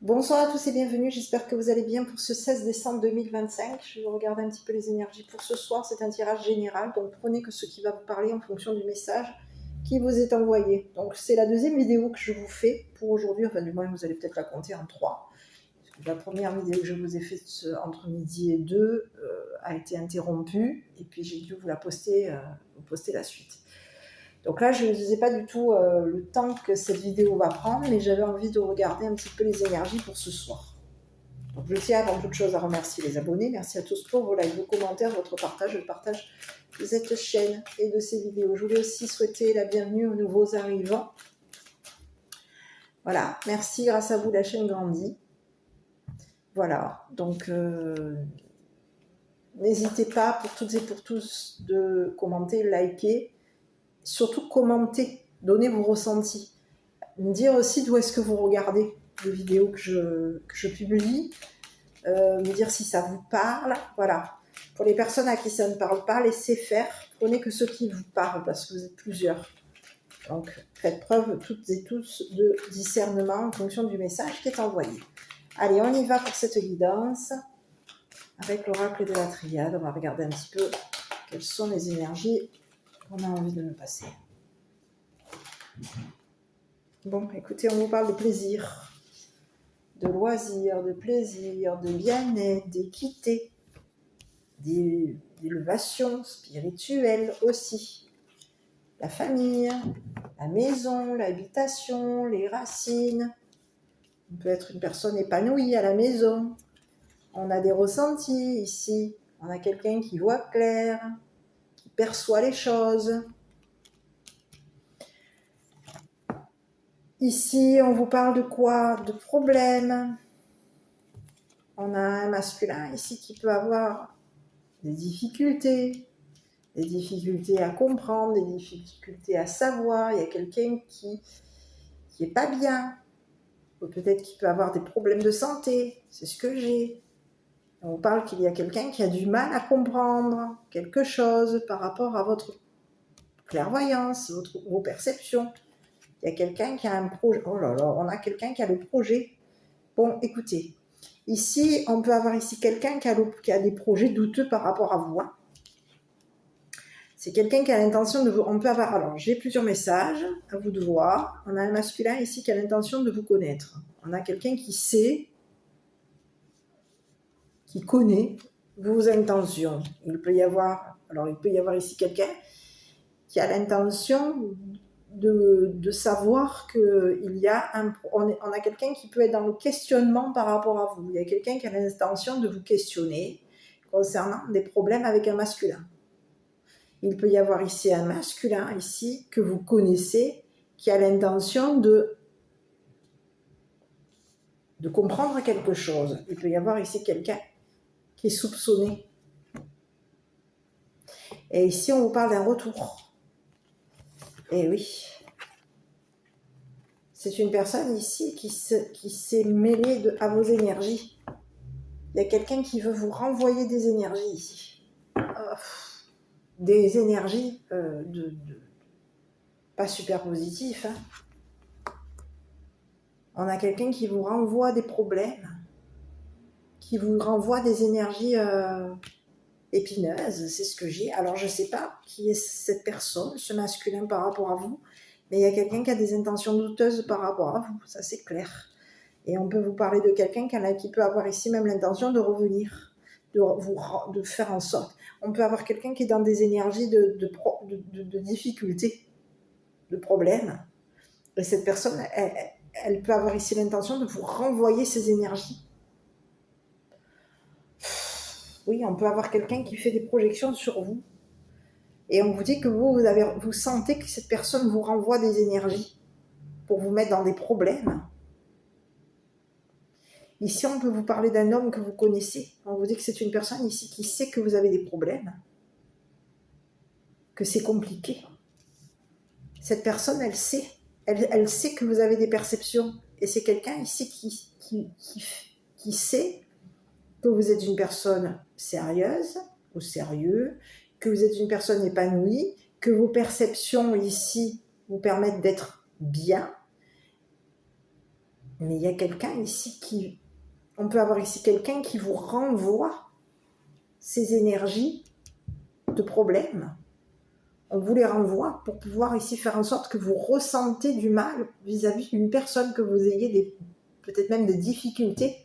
Bonsoir à tous et bienvenue, j'espère que vous allez bien pour ce 16 décembre 2025. Je vais regarder un petit peu les énergies pour ce soir, c'est un tirage général, donc prenez que ce qui va vous parler en fonction du message qui vous est envoyé. Donc c'est la deuxième vidéo que je vous fais pour aujourd'hui, enfin du moins vous allez peut-être la compter en 3. La première vidéo que je vous ai faite entre midi et 2 a été interrompue, et puis j'ai dû vous la poster, vous poster la suite. Donc là, je ne sais pas du tout le temps que cette vidéo va prendre, mais j'avais envie de regarder un petit peu les énergies pour ce soir. Donc je tiens avant toute chose à remercier les abonnés. Merci à tous pour vos likes, vos commentaires, votre partage, le partage de cette chaîne et de ces vidéos. Je voulais aussi souhaiter la bienvenue aux nouveaux arrivants. Voilà, merci, grâce à vous, la chaîne grandit. Voilà, donc n'hésitez pas pour toutes et pour tous de commenter, liker. Surtout commenter, donner vos ressentis. Me dire aussi d'où est-ce que vous regardez les vidéos que je publie. Me dire si ça vous parle. Voilà. Pour les personnes à qui ça ne parle pas, laissez faire. Prenez que ceux qui vous parlent parce que vous êtes plusieurs. Donc faites preuve toutes et tous de discernement en fonction du message qui est envoyé. Allez, on y va pour cette guidance. Avec l'oracle de la triade, on va regarder un petit peu quelles sont les énergies qu'on a envie de me passer. Bon, écoutez, on vous parle de plaisir, de loisirs, de plaisir, de bien-être, d'équité, d'élévation spirituelle aussi. La famille, la maison, l'habitation, les racines. On peut être une personne épanouie à la maison. On a des ressentis ici. On a quelqu'un qui voit clair, qui perçoit les choses. Ici, on vous parle de quoi? De problèmes. On a un masculin ici qui peut avoir des difficultés à comprendre, des difficultés à savoir. Il y a quelqu'un qui est pas bien. Ou peut-être qu'il peut avoir des problèmes de santé. C'est ce que j'ai. On parle qu'il y a quelqu'un qui a du mal à comprendre quelque chose par rapport à votre clairvoyance, vos perceptions. Il y a quelqu'un qui a un projet. Oh là là, on a quelqu'un qui a le projet. Bon, écoutez, ici, on peut avoir ici quelqu'un qui a des projets douteux par rapport à vous. C'est quelqu'un qui a l'intention de vous... On peut avoir... Alors, j'ai plusieurs messages, à vous de voir. On a un masculin ici qui a l'intention de vous connaître. On a quelqu'un qui sait, qui connaît vos intentions. Il peut y avoir ici quelqu'un qui a l'intention de savoir qu'il y a on a quelqu'un qui peut être dans le questionnement par rapport à vous. Il y a quelqu'un qui a l'intention de vous questionner concernant des problèmes avec un masculin. Il peut y avoir ici un masculin ici que vous connaissez qui a l'intention de comprendre quelque chose. Il peut y avoir ici quelqu'un qui est soupçonné. Et ici, on vous parle d'un retour. Et oui. C'est une personne ici qui s'est mêlée à vos énergies. Il y a quelqu'un qui veut vous renvoyer des énergies ici. Des énergies pas super positives. On a quelqu'un qui vous renvoie des problèmes, qui vous renvoie des énergies épineuses, c'est ce que j'ai. Alors je ne sais pas qui est cette personne, ce masculin par rapport à vous, mais il y a quelqu'un qui a des intentions douteuses par rapport à vous, ça c'est clair. Et on peut vous parler de quelqu'un qui peut avoir ici même l'intention de revenir, de faire en sorte. On peut avoir quelqu'un qui est dans des énergies de difficultés, de problèmes. Et cette personne, elle peut avoir ici l'intention de vous renvoyer ces énergies. Oui, on peut avoir quelqu'un qui fait des projections sur vous. Et on vous dit que vous sentez que cette personne vous renvoie des énergies pour vous mettre dans des problèmes. Ici, on peut vous parler d'un homme que vous connaissez. On vous dit que c'est une personne ici qui sait que vous avez des problèmes, que c'est compliqué. Cette personne, elle sait. Elle sait que vous avez des perceptions. Et c'est quelqu'un ici qui sait que vous êtes une personne sérieuse ou sérieux, que vous êtes une personne épanouie, que vos perceptions ici vous permettent d'être bien. Mais il y a quelqu'un ici qui... On peut avoir ici quelqu'un qui vous renvoie ces énergies de problème. On vous les renvoie pour pouvoir ici faire en sorte que vous ressentez du mal vis-à-vis d'une personne, que vous ayez peut-être même des difficultés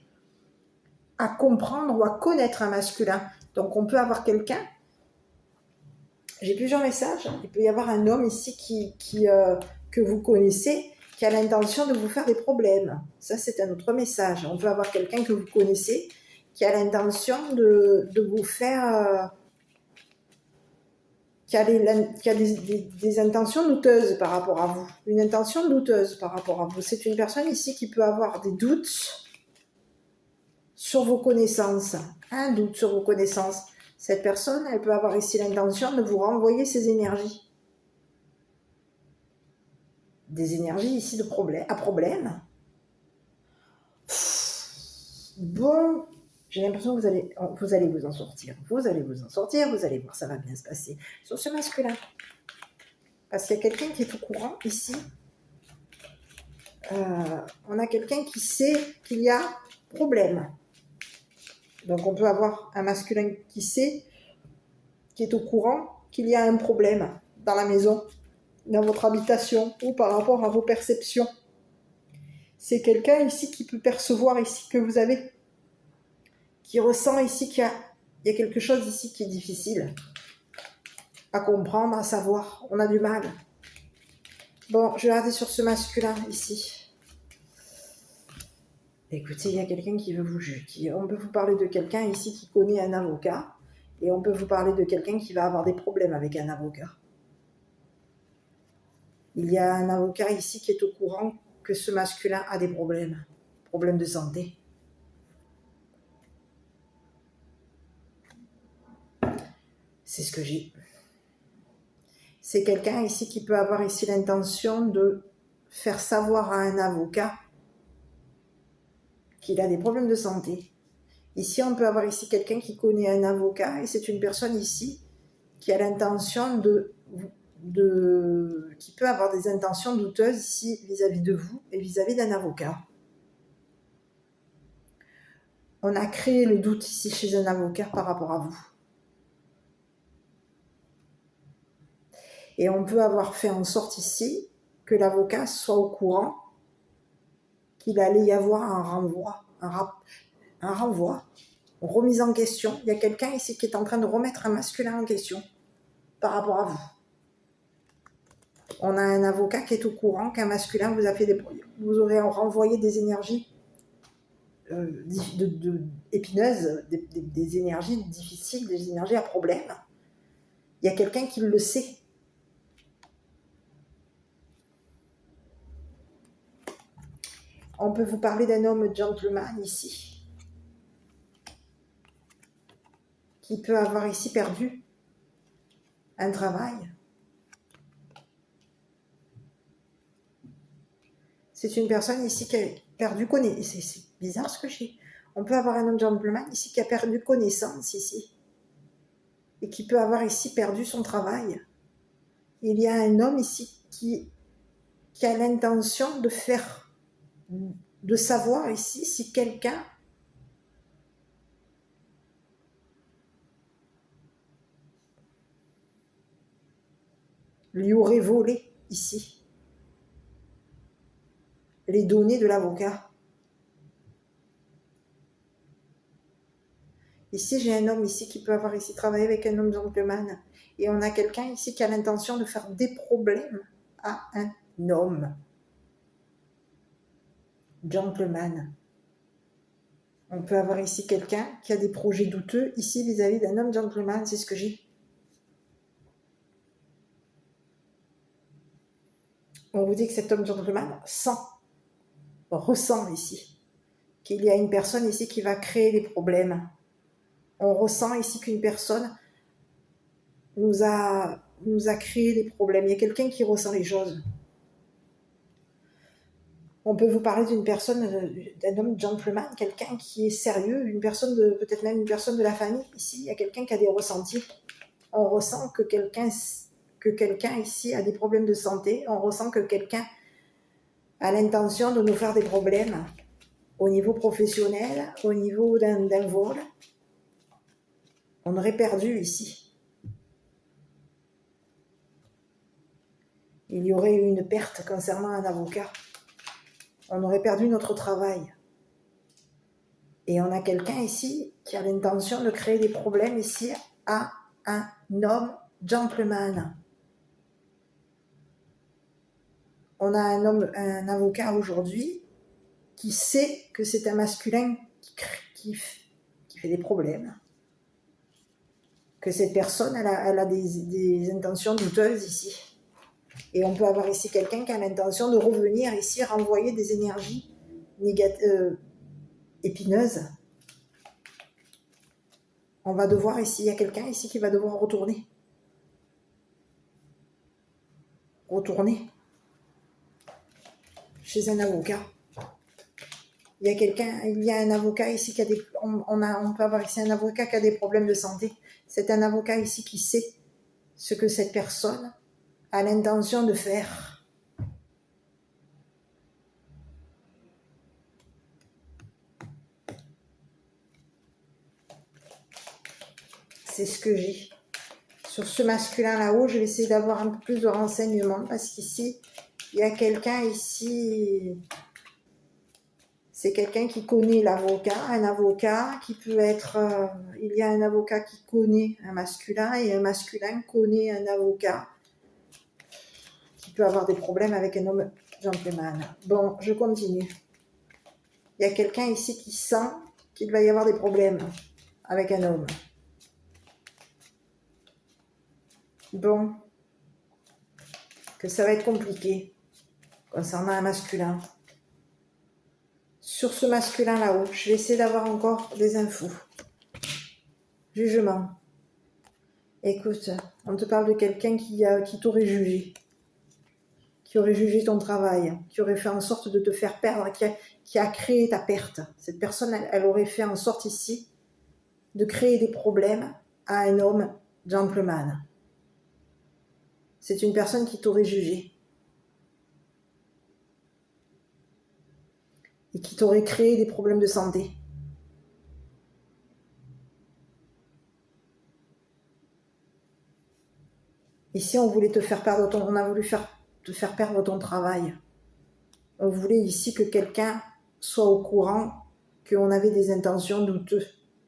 à comprendre ou à connaître un masculin. Donc on peut avoir quelqu'un, j'ai plusieurs messages, il peut y avoir un homme ici que vous connaissez, qui a l'intention de vous faire des problèmes. Ça, c'est un autre message. On peut avoir quelqu'un que vous connaissez, qui a l'intention de vous faire... qui a des intentions douteuses par rapport à vous. Une intention douteuse par rapport à vous. C'est une personne ici qui peut avoir des doutes sur vos connaissances. Un doute sur vos connaissances. Cette personne, elle peut avoir ici l'intention de vous renvoyer ses énergies. Des énergies ici de problème, à problème. Bon, j'ai l'impression que vous allez vous en sortir. Vous allez vous en sortir, vous allez voir, ça va bien se passer. Sur ce masculin. Parce qu'il y a quelqu'un qui est au courant ici. On a quelqu'un qui sait qu'il y a problème. Donc on peut avoir un masculin qui sait, qui est au courant qu'il y a un problème dans la maison, dans votre habitation ou par rapport à vos perceptions. C'est quelqu'un ici qui peut percevoir ici que vous avez, qui ressent ici qu'il y a quelque chose ici qui est difficile à comprendre, à savoir. On a du mal. Bon, je vais regarder sur ce masculin ici. Écoutez, il y a quelqu'un qui veut vous juger. On peut vous parler de quelqu'un ici qui connaît un avocat et on peut vous parler de quelqu'un qui va avoir des problèmes avec un avocat. Il y a un avocat ici qui est au courant que ce masculin a des problèmes de santé. C'est ce que j'ai. C'est quelqu'un ici qui peut avoir ici l'intention de faire savoir à un avocat qu'il a des problèmes de santé. Ici, on peut avoir ici quelqu'un qui connaît un avocat et c'est une personne ici qui a l'intention qui peut avoir des intentions douteuses ici vis-à-vis de vous et vis-à-vis d'un avocat. On a créé le doute ici chez un avocat par rapport à vous. Et on peut avoir fait en sorte ici que l'avocat soit au courant qu'il allait y avoir un renvoi, une remise en question. Il y a quelqu'un ici qui est en train de remettre un masculin en question par rapport à vous. On a un avocat qui est au courant qu'un masculin vous aurez renvoyé des énergies épineuses, des énergies difficiles, des énergies à problème. Il y a quelqu'un qui le sait. On peut vous parler d'un homme gentleman ici, qui peut avoir ici perdu un travail. C'est une personne ici qui a perdu connaissance. C'est bizarre ce que j'ai. On peut avoir un homme gentleman ici qui a perdu connaissance ici. Et qui peut avoir ici perdu son travail. Il y a un homme ici qui a l'intention de savoir ici si quelqu'un lui aurait volé ici les données de l'avocat. Ici, j'ai un homme ici qui peut avoir ici travaillé avec un homme gentleman. Et on a quelqu'un ici qui a l'intention de faire des problèmes à un homme gentleman. On peut avoir ici quelqu'un qui a des projets douteux ici vis-à-vis d'un homme gentleman. C'est ce que j'ai. On vous dit que cet homme gentleman ressent ici qu'il y a une personne ici qui va créer des problèmes. On ressent ici qu'une personne nous a créé des problèmes. Il y a quelqu'un qui ressent les choses. On peut vous parler d'une personne, d'un homme gentleman, quelqu'un qui est sérieux, peut-être même une personne de la famille. Ici, il y a quelqu'un qui a des ressentis. On ressent que quelqu'un ici a des problèmes de santé. On ressent que quelqu'un a l'intention de nous faire des problèmes au niveau professionnel, au niveau d'un vol. On aurait perdu ici. Il y aurait eu une perte concernant un avocat. On aurait perdu notre travail. Et on a quelqu'un ici qui a l'intention de créer des problèmes ici à un homme gentleman. On a un avocat aujourd'hui qui sait que c'est un masculin qui fait des problèmes. Que cette personne, elle a des intentions douteuses ici. Et on peut avoir ici quelqu'un qui a l'intention de revenir ici, renvoyer des énergies épineuses. On va devoir ici, il y a quelqu'un ici qui va devoir retourner. Chez un avocat. Il y a un avocat ici qui a des... On peut avoir ici un avocat qui a des problèmes de santé. C'est un avocat ici qui sait ce que cette personne a l'intention de faire. C'est ce que j'ai. Sur ce masculin là-haut, je vais essayer d'avoir un peu plus de renseignements parce qu'ici, il y a quelqu'un ici... C'est quelqu'un qui connaît l'avocat, un avocat qui peut être... il y a un avocat qui connaît un masculin et un masculin connaît un avocat qui peut avoir des problèmes avec un homme gentleman. Bon, je continue. Il y a quelqu'un ici qui sent qu'il va y avoir des problèmes avec un homme. Bon, que ça va être compliqué concernant un masculin. Sur ce masculin là-haut, je vais essayer d'avoir encore des infos. Jugement. Écoute, on te parle de quelqu'un qui t'aurait jugé, qui aurait jugé ton travail, qui aurait fait en sorte de te faire perdre, qui a créé ta perte. Cette personne, elle aurait fait en sorte ici de créer des problèmes à un homme gentleman. C'est une personne qui t'aurait jugé et qui t'aurait créé des problèmes de santé. Ici, on voulait te faire perdre on a voulu te faire perdre ton travail. On voulait ici que quelqu'un soit au courant qu'on avait des intentions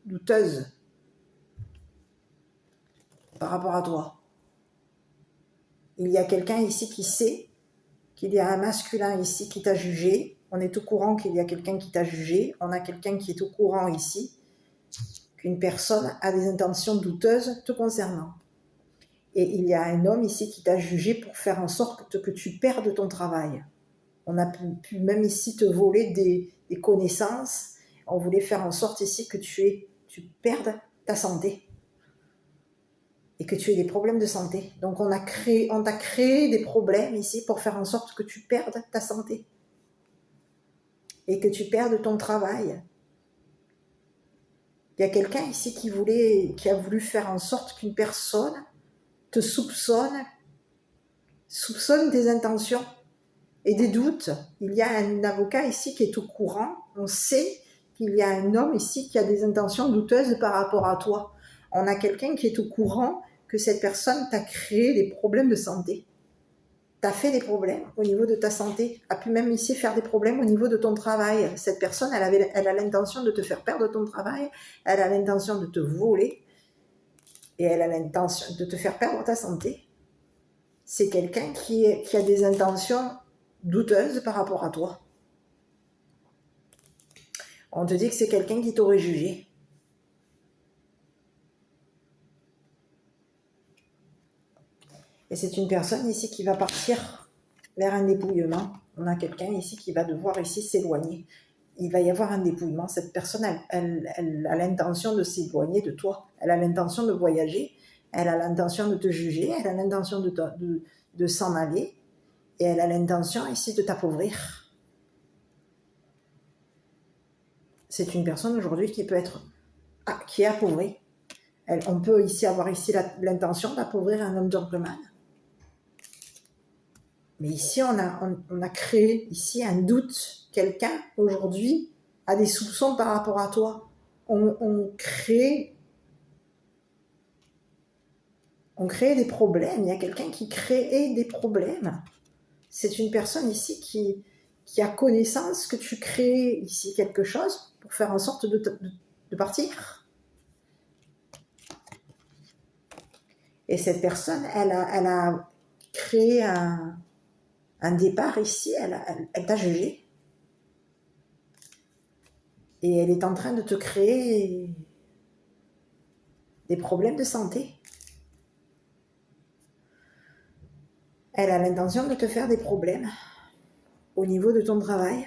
douteuses par rapport à toi. Il y a quelqu'un ici qui sait qu'il y a un masculin ici qui t'a jugé. On est au courant qu'il y a quelqu'un qui t'a jugé. On a quelqu'un qui est au courant ici qu'une personne a des intentions douteuses te concernant. Et il y a un homme ici qui t'a jugé pour faire en sorte que tu perdes ton travail. On a pu même ici te voler des connaissances. On voulait faire en sorte ici que tu perdes ta santé. Et que tu aies des problèmes de santé. Donc on t'a créé des problèmes ici pour faire en sorte que tu perdes ta santé. Et que tu perdes ton travail. Il y a quelqu'un ici qui a voulu faire en sorte qu'une personne te soupçonne tes intentions et des doutes. Il y a un avocat ici qui est au courant. On sait qu'il y a un homme ici qui a des intentions douteuses par rapport à toi. On a quelqu'un qui est au courant que cette personne t'a créé des problèmes de santé. T'as fait des problèmes au niveau de ta santé, a pu même ici faire des problèmes au niveau de ton travail. Cette personne, elle a l'intention de te faire perdre ton travail, elle a l'intention de te voler et elle a l'intention de te faire perdre ta santé. C'est quelqu'un qui a des intentions douteuses par rapport à toi. On te dit que c'est quelqu'un qui t'aurait jugé. Et c'est une personne ici qui va partir vers un dépouillement. On a quelqu'un ici qui va devoir ici s'éloigner. Il va y avoir un dépouillement. Cette personne, elle a l'intention de s'éloigner de toi. Elle a l'intention de voyager. Elle a l'intention de te juger. Elle a l'intention de s'en aller. Et elle a l'intention ici de t'appauvrir. C'est une personne aujourd'hui qui peut être... qui est appauvrie. On peut ici avoir ici l'intention d'appauvrir un homme gentleman. Mais ici, on a créé ici un doute. Quelqu'un, aujourd'hui, a des soupçons par rapport à toi. On crée des problèmes. Il y a quelqu'un qui crée des problèmes. C'est une personne ici qui a connaissance que tu crées ici quelque chose pour faire en sorte de partir. Et cette personne, elle a créé un départ ici, elle t'a jugé. Et elle est en train de te créer des problèmes de santé. Elle a l'intention de te faire des problèmes au niveau de ton travail.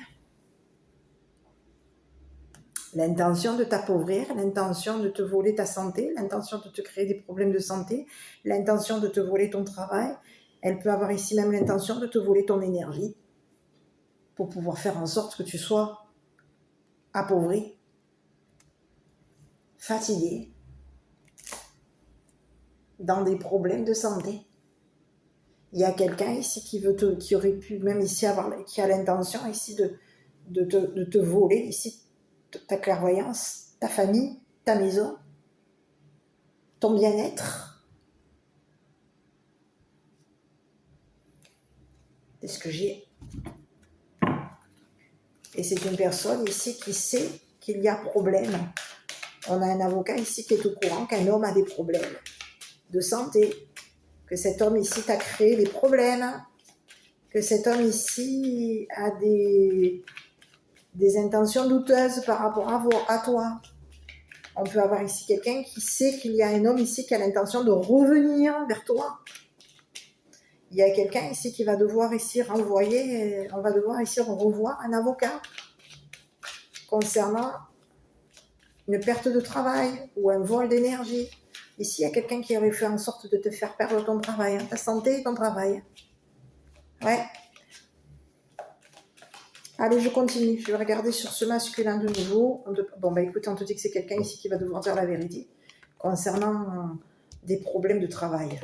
L'intention de t'appauvrir, l'intention de te voler ta santé, l'intention de te créer des problèmes de santé, l'intention de te voler ton travail. Elle peut avoir ici même l'intention de te voler ton énergie pour pouvoir faire en sorte que tu sois appauvri, fatigué, dans des problèmes de santé. Il y a quelqu'un ici qui aurait pu même ici qui a l'intention ici de te voler ici ta clairvoyance, ta famille, ta maison, ton bien-être. C'est ce que j'ai. Et c'est une personne ici qui sait qu'il y a problème. On a un avocat ici qui est au courant qu'un homme a des problèmes de santé, que cet homme ici t'a créé des problèmes, que cet homme ici a des intentions douteuses par rapport à toi. On peut avoir ici quelqu'un qui sait qu'il y a un homme ici qui a l'intention de revenir vers toi. Il y a quelqu'un ici qui va devoir ici renvoyer, on va devoir ici revoir un avocat concernant une perte de travail ou un vol d'énergie. Ici, il y a quelqu'un qui aurait fait en sorte de te faire perdre ton travail, ta santé et ton travail. Ouais. Allez, je continue. Je vais regarder sur ce masculin de nouveau. Bon, écoute, on te dit que c'est quelqu'un ici qui va devoir dire la vérité concernant des problèmes de travail.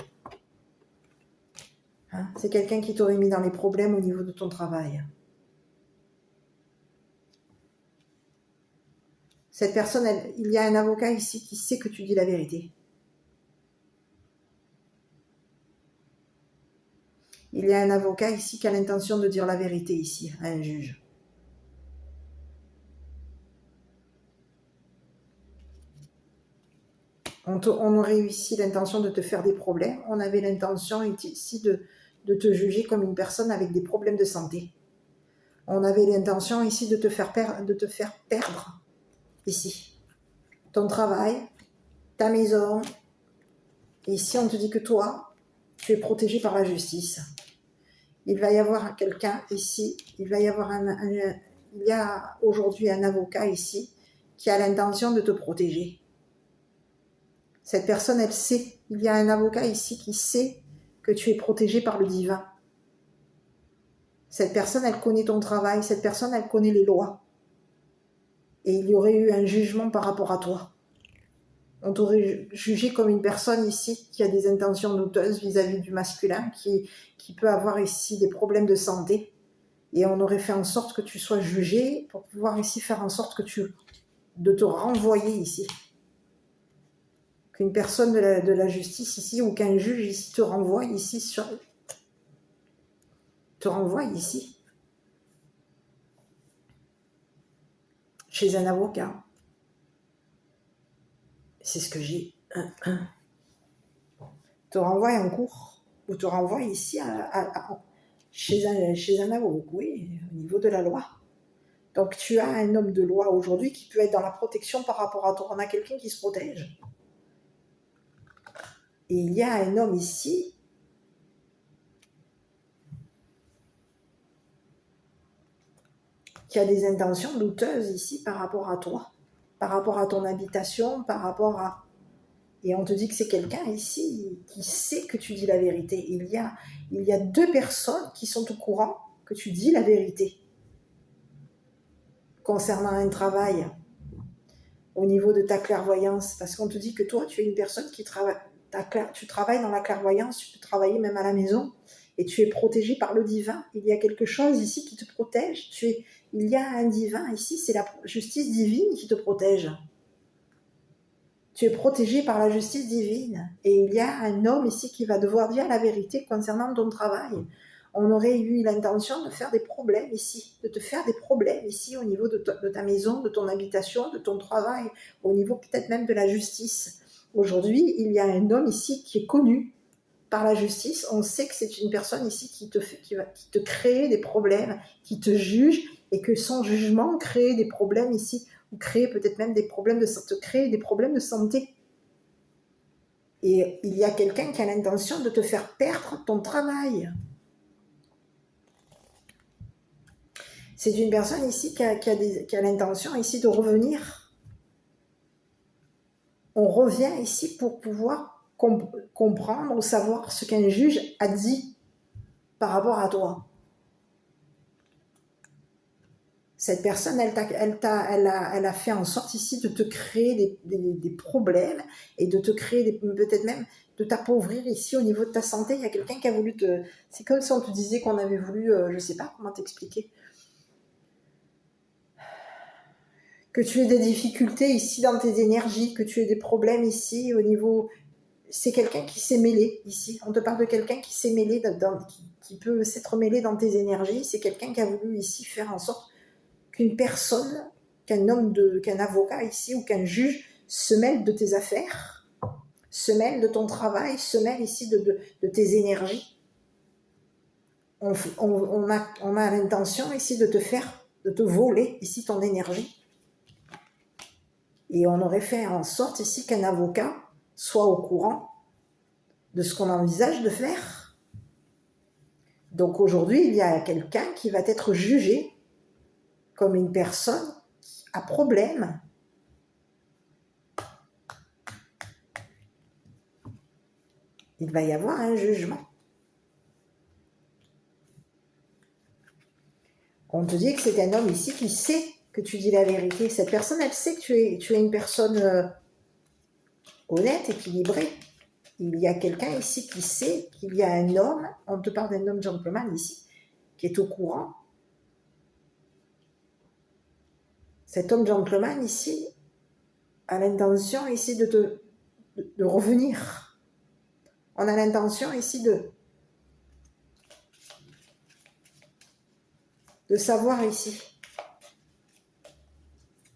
Hein, c'est quelqu'un qui t'aurait mis dans les problèmes au niveau de ton travail. Cette personne, il y a un avocat ici qui sait que tu dis la vérité. Il y a un avocat ici qui a l'intention de dire la vérité ici, à un juge. On aurait ici l'intention de te faire des problèmes. On avait l'intention ici de te juger comme une personne avec des problèmes de santé. On avait l'intention ici de te faire perdre ici ton travail, ta maison. Et ici, on te dit que toi, tu es protégé par la justice. Il va y avoir quelqu'un ici, il y a aujourd'hui un avocat ici qui a l'intention de te protéger. Cette personne, elle sait, il y a un avocat ici qui sait que tu es protégé par le divin. Cette personne, elle connaît ton travail, cette personne, elle connaît les lois. Et il y aurait eu un jugement par rapport à toi. On t'aurait jugé comme une personne ici qui a des intentions douteuses vis-à-vis du masculin, qui peut avoir ici des problèmes de santé. Et on aurait fait en sorte que tu sois jugé pour pouvoir ici faire en sorte de te renvoyer ici. Qu'une personne de la justice ici ou qu'un juge ici te renvoie ici chez un avocat. C'est ce que j'ai. Te renvoie en cours ou te renvoie ici chez un avocat, oui, au niveau de la loi. Donc tu as un homme de loi aujourd'hui qui peut être dans la protection par rapport à toi. On a quelqu'un qui se protège. Et il y a un homme ici qui a des intentions douteuses ici par rapport à toi, par rapport à ton habitation, par rapport à... Et on te dit que c'est quelqu'un ici qui sait que tu dis la vérité. Il y a deux personnes qui sont au courant que tu dis la vérité concernant un travail au niveau de ta clairvoyance. Parce qu'on te dit que toi, tu es une personne qui travaille, tu travailles dans la clairvoyance, tu peux travailler même à la maison. et tu es protégé par le divin. Il y a quelque chose ici qui te protège. Il y a un divin ici, c'est la justice divine qui te protège. Tu es protégé par la justice divine. Et il y a un homme ici qui va devoir dire la vérité concernant ton travail. On aurait eu l'intention de faire des problèmes ici, de te faire des problèmes ici au niveau de ta maison, de ton habitation, de ton travail, au niveau peut-être même de la justice. Aujourd'hui, il y a un homme ici qui est connu par la justice. On sait que c'est une personne ici qui te crée des problèmes, qui te juge, et que son jugement crée des problèmes ici, ou crée peut-être même des problèmes de santé. Et il y a quelqu'un qui a l'intention de te faire perdre ton travail. C'est une personne ici qui a l'intention ici de revenir. On revient ici pour pouvoir comprendre ou savoir ce qu'un juge a dit par rapport à toi. Cette personne, elle a fait en sorte ici de te créer des problèmes et de te créer peut-être même de t'appauvrir ici au niveau de ta santé. Il y a quelqu'un qui a voulu te... C'est comme si on te disait qu'on avait voulu, je ne sais pas comment t'expliquer, que tu aies des difficultés ici dans tes énergies, que tu aies des problèmes ici au niveau... C'est quelqu'un qui s'est mêlé ici. On te parle de quelqu'un qui s'est mêlé, qui peut s'être mêlé dans tes énergies. C'est quelqu'un qui a voulu ici faire en sorte qu'une personne, qu'un avocat ici ou qu'un juge se mêle de tes affaires, se mêle de ton travail, se mêle ici de tes énergies. On a l'intention ici de te voler ici ton énergie. Et on aurait fait en sorte ici qu'un avocat soit au courant de ce qu'on envisage de faire. Donc aujourd'hui, il y a quelqu'un qui va être jugé comme une personne à problème. Il va y avoir un jugement. On te dit que c'est un homme ici qui sait que tu dis la vérité. Cette personne, elle sait que tu es une personne honnête, équilibrée. Il y a quelqu'un ici qui sait qu'il y a un homme, on te parle d'un homme gentleman ici, qui est au courant. Cet homme gentleman ici a l'intention ici de revenir. On a l'intention ici de savoir ici.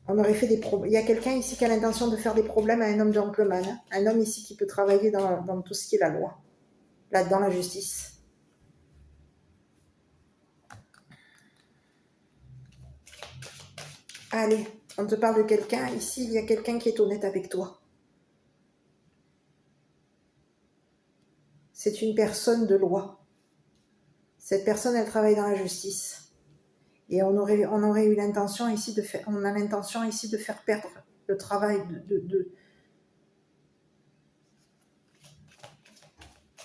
On aurait fait des problèmes. Il y a quelqu'un ici qui a l'intention de faire des problèmes à un homme gentleman. Un homme ici qui peut travailler dans tout ce qui est la loi. Dans la justice. Allez, on te parle de quelqu'un. Ici, il y a quelqu'un qui est honnête avec toi. C'est une personne de loi. Cette personne, elle travaille dans la justice. Et on aurait eu l'intention ici on a l'intention ici de faire perdre le travail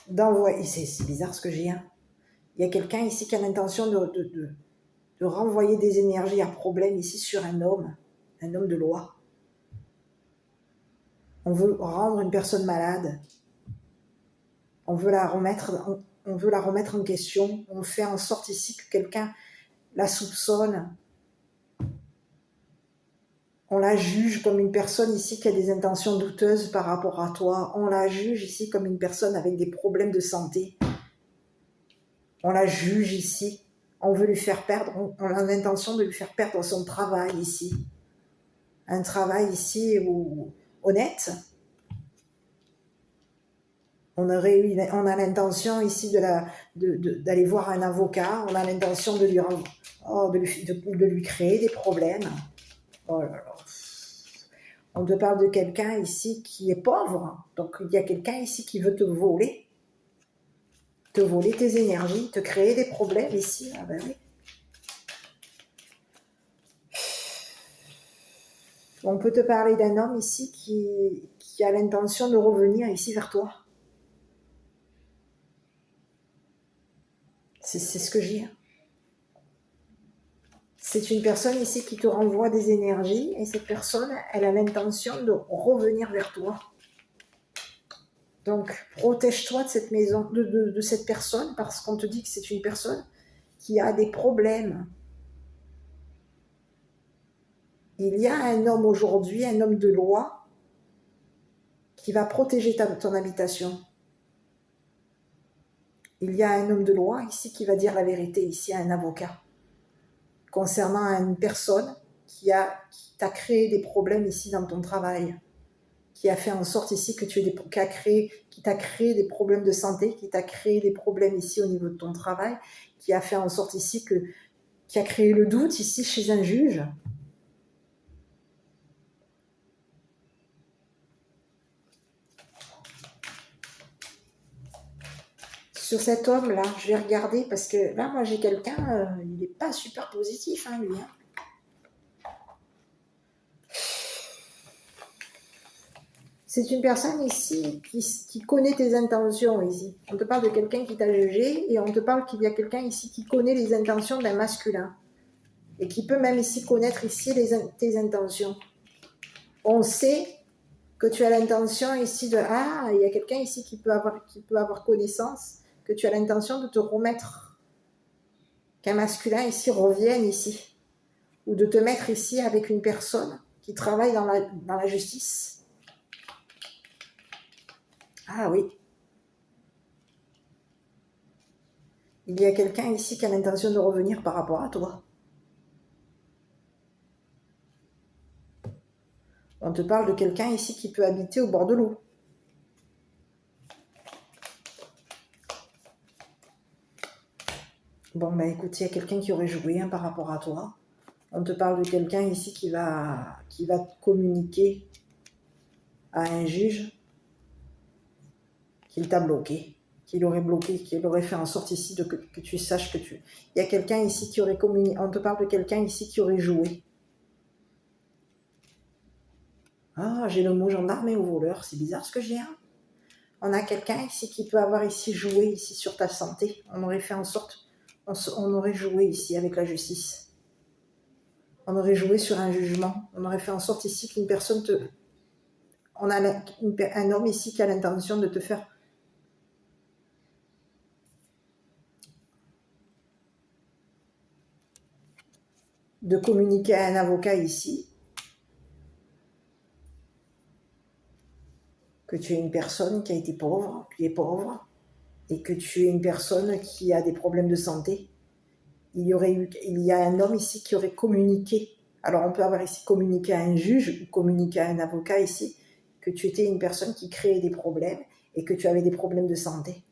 d'envoyer. C'est bizarre ce que j'ai. Hein. Il y a quelqu'un ici qui a l'intention de renvoyer des énergies à problème ici sur un homme de loi. On veut rendre une personne malade. On veut la remettre en question. On fait en sorte ici que quelqu'un la soupçonne. On la juge comme une personne ici qui a des intentions douteuses par rapport à toi. On la juge ici comme une personne avec des problèmes de santé. On la juge ici. On veut lui faire perdre, on a l'intention de lui faire perdre son travail ici. Un travail ici honnête. On a l'intention ici d'aller voir un avocat. On a l'intention de lui créer des problèmes. Oh là là. On te parle de quelqu'un ici qui est pauvre. Donc il y a quelqu'un ici qui veut te voler tes énergies, te créer des problèmes ici. Ah ben oui. On peut te parler d'un homme ici qui a l'intention de revenir ici vers toi. C'est ce que j'ai. C'est une personne ici qui te renvoie des énergies et cette personne, elle a l'intention de revenir vers toi. Donc, protège-toi de cette maison, de cette personne, parce qu'on te dit que c'est une personne qui a des problèmes. Il y a un homme aujourd'hui, un homme de loi, qui va protéger ton habitation. Il y a un homme de loi ici qui va dire la vérité, ici un avocat, concernant une personne qui t'a créé des problèmes ici dans ton travail, qui a fait en sorte ici que qui t'a créé des problèmes de santé, qui t'a créé des problèmes ici au niveau de ton travail, qui a fait en sorte ici qui a créé le doute ici chez un juge. Sur cet homme-là, je vais regarder parce que là, moi, j'ai quelqu'un, il n'est pas super positif, hein, lui. Hein. C'est une personne ici qui connaît tes intentions ici. On te parle de quelqu'un qui t'a jugé et on te parle qu'il y a quelqu'un ici qui connaît les intentions d'un masculin et qui peut même ici connaître ici tes intentions. On sait que tu as l'intention ici il y a quelqu'un ici qui peut avoir connaissance, que tu as l'intention de te remettre, qu'un masculin ici revienne ici, ou de te mettre ici avec une personne qui travaille dans la justice. Ah oui. Il y a quelqu'un ici qui a l'intention de revenir par rapport à toi. On te parle de quelqu'un ici qui peut habiter au bord de l'eau. Bon, ben écoute, il y a quelqu'un qui aurait joué par rapport à toi. On te parle de quelqu'un ici qui va communiquer à un juge qu'il t'a bloqué, qu'il aurait bloqué, qu'il aurait fait en sorte ici que tu saches que tu... Il y a quelqu'un ici qui aurait communiqué. On te parle de quelqu'un ici qui aurait joué. Ah, j'ai le mot gendarme ou voleur. C'est bizarre ce que j'ai. Hein. On a quelqu'un ici qui peut avoir ici joué ici sur ta santé. On aurait fait en sorte... On aurait joué ici avec la justice. On aurait joué sur un jugement. On aurait fait en sorte ici qu'une personne te... On a un homme ici qui a l'intention de te faire... de communiquer à un avocat ici que tu es une personne qui a été pauvre, qui est pauvre, et que tu es une personne qui a des problèmes de santé. Il y a un homme ici qui aurait communiqué. Alors on peut avoir ici communiqué à un juge ou communiqué à un avocat ici que tu étais une personne qui créait des problèmes et que tu avais des problèmes de santé.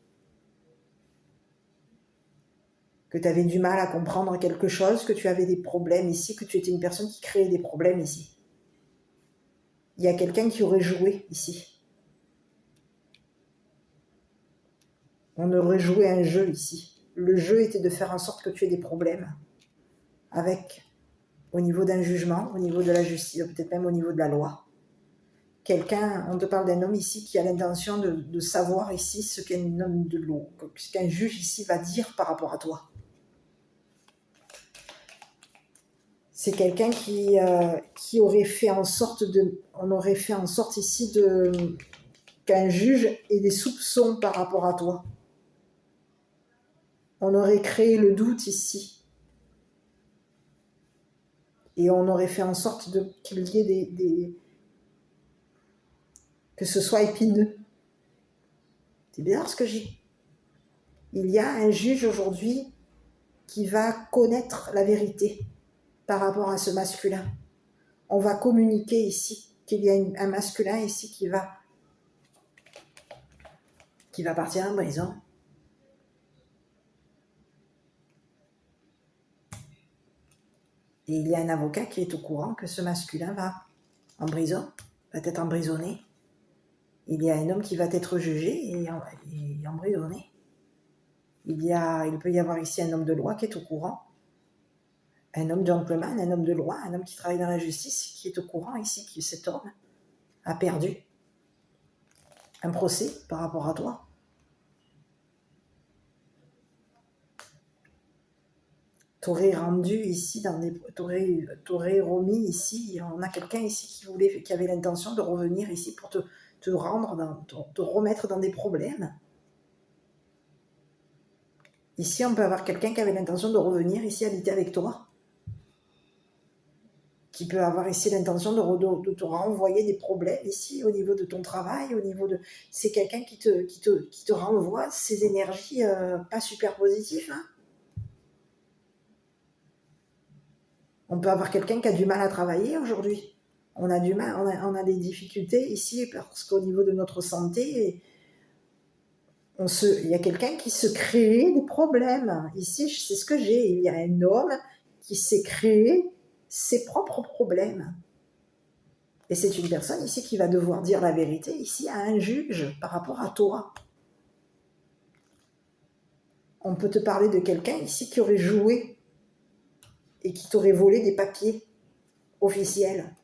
Que tu avais du mal à comprendre quelque chose, que tu avais des problèmes ici, que tu étais une personne qui créait des problèmes ici. Il y a quelqu'un qui aurait joué ici. On aurait joué un jeu ici. Le jeu était de faire en sorte que tu aies des problèmes au niveau d'un jugement, au niveau de la justice, peut-être même au niveau de la loi. On te parle d'un homme ici qui a l'intention de savoir ici ce qu'un homme de loi, ce qu'un juge ici va dire par rapport à toi. C'est quelqu'un qui aurait fait en sorte on aurait fait en sorte ici qu'un juge ait des soupçons par rapport à toi. On aurait créé le doute ici. Et on aurait fait en sorte qu'il y ait que ce soit épineux. C'est bizarre ce que j'ai. Il y a un juge aujourd'hui qui va connaître la vérité par rapport à ce masculin. On va communiquer ici qu'il y a un masculin ici qui va partir en prison. Et il y a un avocat qui est au courant que ce masculin va en prison, va être emprisonné. Il y a un homme qui va être jugé et emprisonné. Il peut y avoir ici un homme de loi qui est au courant. Un homme gentleman, un homme de loi, un homme qui travaille dans la justice, qui est au courant ici que cet homme a perdu un procès par rapport à toi. t'aurait rendu ici, t'aurais remis ici. On a quelqu'un ici qui avait l'intention de revenir ici pour te remettre dans des problèmes. Ici, on peut avoir quelqu'un qui avait l'intention de revenir ici habiter avec toi, qui peut avoir ici l'intention de te renvoyer des problèmes ici au niveau de ton travail, c'est quelqu'un qui te renvoie ces énergies pas super positives. Hein. On peut avoir quelqu'un qui a du mal à travailler aujourd'hui. On a du mal, on a des difficultés ici parce qu'au niveau de notre santé, il y a quelqu'un qui se crée des problèmes. Ici, c'est ce que j'ai. Il y a un homme qui s'est créé ses propres problèmes. Et c'est une personne ici qui va devoir dire la vérité ici à un juge par rapport à toi. On peut te parler de quelqu'un ici qui aurait joué et qui t'aurait volé des papiers officiels.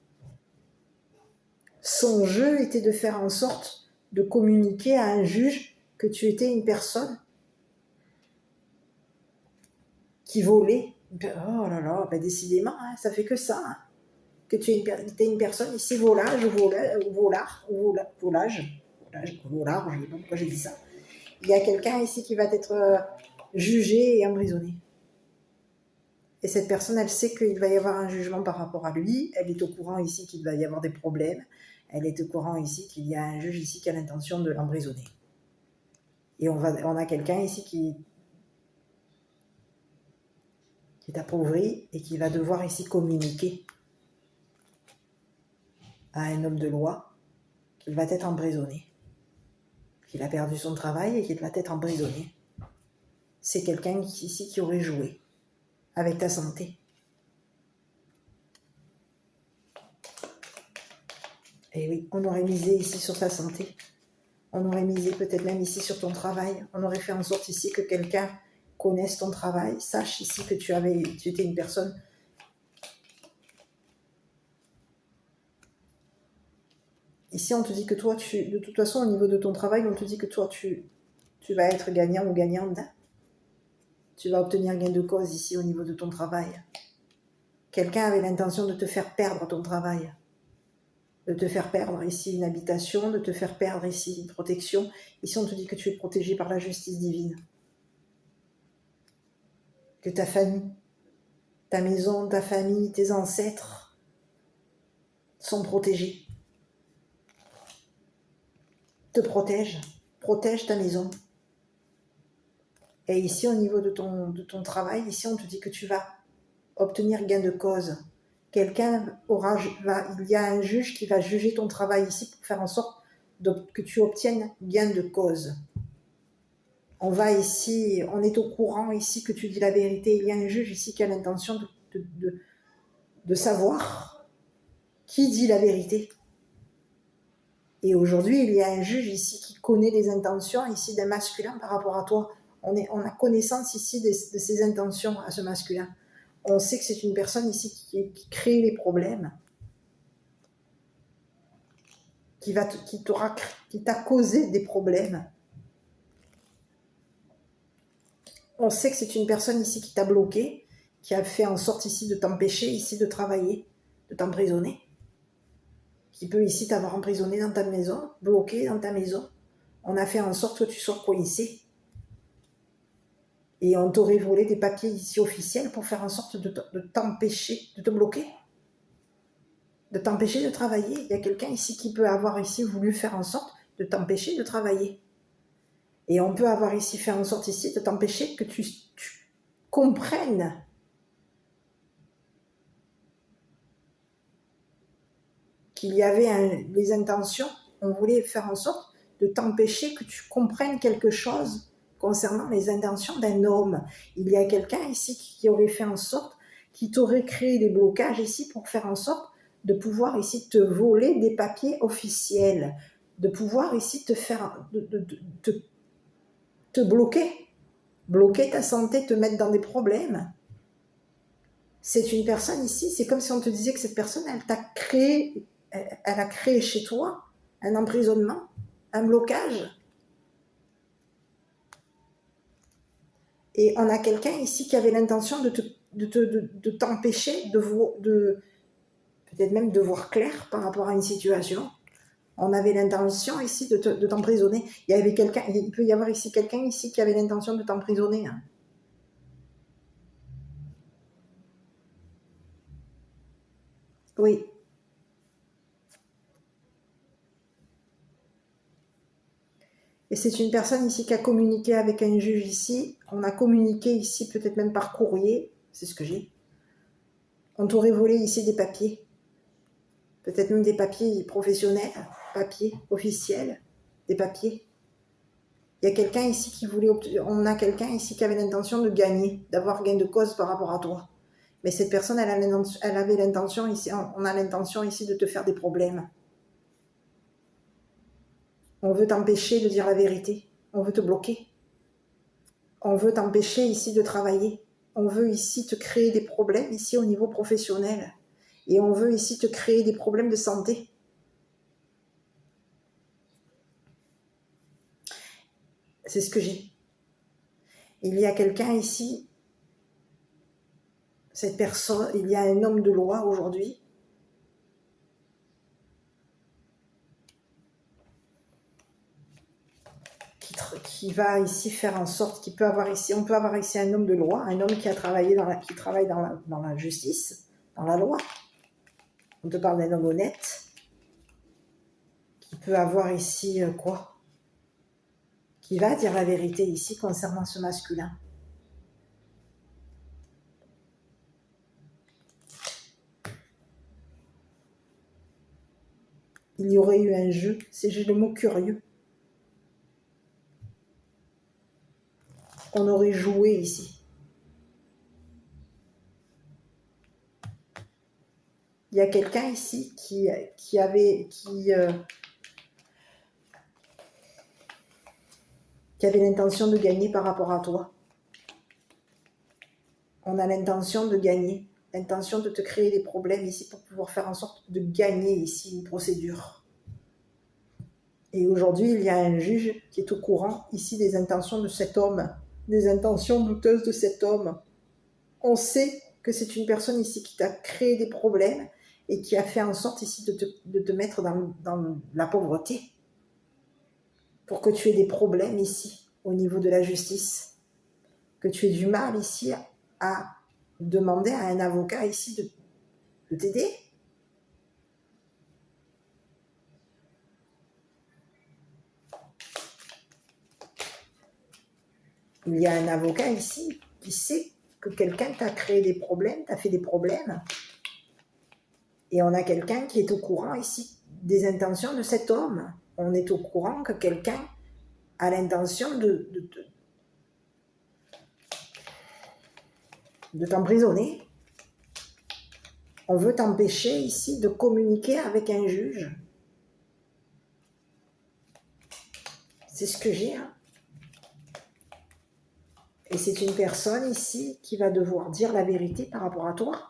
Son jeu était de faire en sorte de communiquer à un juge que tu étais une personne qui volait. Oh là là, ben décidément, hein, ça fait que ça. Hein. Que tu es une personne ici volage, je sais pas pourquoi j'ai dit ça. Il y a quelqu'un ici qui va être jugé et emprisonné. Et cette personne, elle sait qu'il va y avoir un jugement par rapport à lui. Elle est au courant ici qu'il va y avoir des problèmes. Elle est au courant ici qu'il y a un juge ici qui a l'intention de l'emprisonner. Et on a quelqu'un ici qui est appauvri et qui va devoir ici communiquer à un homme de loi qu'il va être emprisonné, qu'il a perdu son travail et qu'il va être emprisonné. C'est quelqu'un ici qui aurait joué avec ta santé. Et oui, on aurait misé ici sur ta santé. On aurait misé peut-être même ici sur ton travail. On aurait fait en sorte ici que quelqu'un connaisse ton travail, sache ici que tu étais une personne ici on te dit que toi, de toute façon au niveau de ton travail, on te dit que toi tu vas être gagnant ou gagnante. Tu vas obtenir gain de cause ici au niveau de ton travail. Quelqu'un avait l'intention de te faire perdre ton travail, de te faire perdre ici une habitation, de te faire perdre ici une protection. Ici on te dit que tu es protégé par la justice divine. Que ta famille, ta maison, ta famille, tes ancêtres sont protégés. Te protège ta maison. Et ici, au niveau de ton travail, ici, on te dit que tu vas obtenir gain de cause. Il y a un juge qui va juger ton travail ici pour faire en sorte que tu obtiennes gain de cause. On est au courant ici que tu dis la vérité. Il y a un juge ici qui a l'intention de savoir qui dit la vérité. Et aujourd'hui, il y a un juge ici qui connaît les intentions ici d'un masculin par rapport à toi. On a connaissance ici de ses intentions à ce masculin. On sait que c'est une personne ici qui crée les problèmes, qui t'a causé des problèmes. On sait que c'est une personne ici qui t'a bloqué, qui a fait en sorte ici de t'empêcher ici de travailler, de t'emprisonner, qui peut ici t'avoir emprisonné dans ta maison, bloqué dans ta maison. On a fait en sorte que tu sois coincé. Et on t'aurait volé des papiers ici officiels pour faire en sorte de t'empêcher, de te bloquer, de t'empêcher de travailler. Il y a quelqu'un ici qui peut avoir ici voulu faire en sorte de t'empêcher de travailler. Et on peut avoir ici fait en sorte ici de t'empêcher que tu comprennes qu'il y avait des intentions. On voulait faire en sorte de t'empêcher que tu comprennes quelque chose concernant les intentions d'un homme. Il y a quelqu'un ici qui aurait fait en sorte, qui t'aurait créé des blocages ici pour faire en sorte de pouvoir ici te voler des papiers officiels, de pouvoir ici te faire, te bloquer ta santé, te mettre dans des problèmes. C'est une personne ici, c'est comme si on te disait que cette personne, elle a créé chez toi un emprisonnement, un blocage. Et on a quelqu'un ici qui avait l'intention de t'empêcher peut-être même de voir clair par rapport à une situation. On avait l'intention ici de t'emprisonner. Il peut y avoir ici quelqu'un ici qui avait l'intention de t'emprisonner. Hein. Oui. Et c'est une personne ici qui a communiqué avec un juge ici. On a communiqué ici peut-être même par courrier. C'est ce que j'ai. On t'aurait volé ici des papiers. Peut-être même des papiers professionnels, papiers officiels, des papiers. Il y a quelqu'un ici on a quelqu'un ici qui avait l'intention de gagner, d'avoir gain de cause par rapport à toi. Mais cette personne, elle avait l'intention ici, on a l'intention ici de te faire des problèmes. On veut t'empêcher de dire la vérité. On veut te bloquer. On veut t'empêcher ici de travailler. On veut ici te créer des problèmes ici au niveau professionnel. Et on veut ici te créer des problèmes de santé. C'est ce que j'ai. Il y a quelqu'un ici, cette personne, il y a un homme de loi aujourd'hui qui va ici faire en sorte on peut avoir ici un homme de loi, un homme qui travaille dans la justice, dans la loi. On te parle d'un homme honnête qui peut avoir ici qui va dire la vérité ici concernant ce masculin. Il y aurait eu un jeu, c'est le mot curieux. On aurait joué ici. Il y a quelqu'un ici qui avait l'intention de gagner par rapport à toi. On a l'intention de gagner, l'intention de te créer des problèmes ici pour pouvoir faire en sorte de gagner ici une procédure. Et aujourd'hui, il y a un juge qui est au courant ici des intentions de cet homme, des intentions douteuses de cet homme. On sait que c'est une personne ici qui t'a créé des problèmes et qui a fait en sorte ici de te mettre dans la pauvreté pour que tu aies des problèmes ici au niveau de la justice, que tu aies du mal ici à demander à un avocat ici de t'aider. Il y a un avocat ici qui sait que quelqu'un t'a créé des problèmes, t'a fait des problèmes. Et on a quelqu'un qui est au courant ici des intentions de cet homme. On est au courant que quelqu'un a l'intention de t'emprisonner. On veut t'empêcher ici de communiquer avec un juge. C'est ce que j'ai. Hein. Et c'est une personne ici qui va devoir dire la vérité par rapport à toi.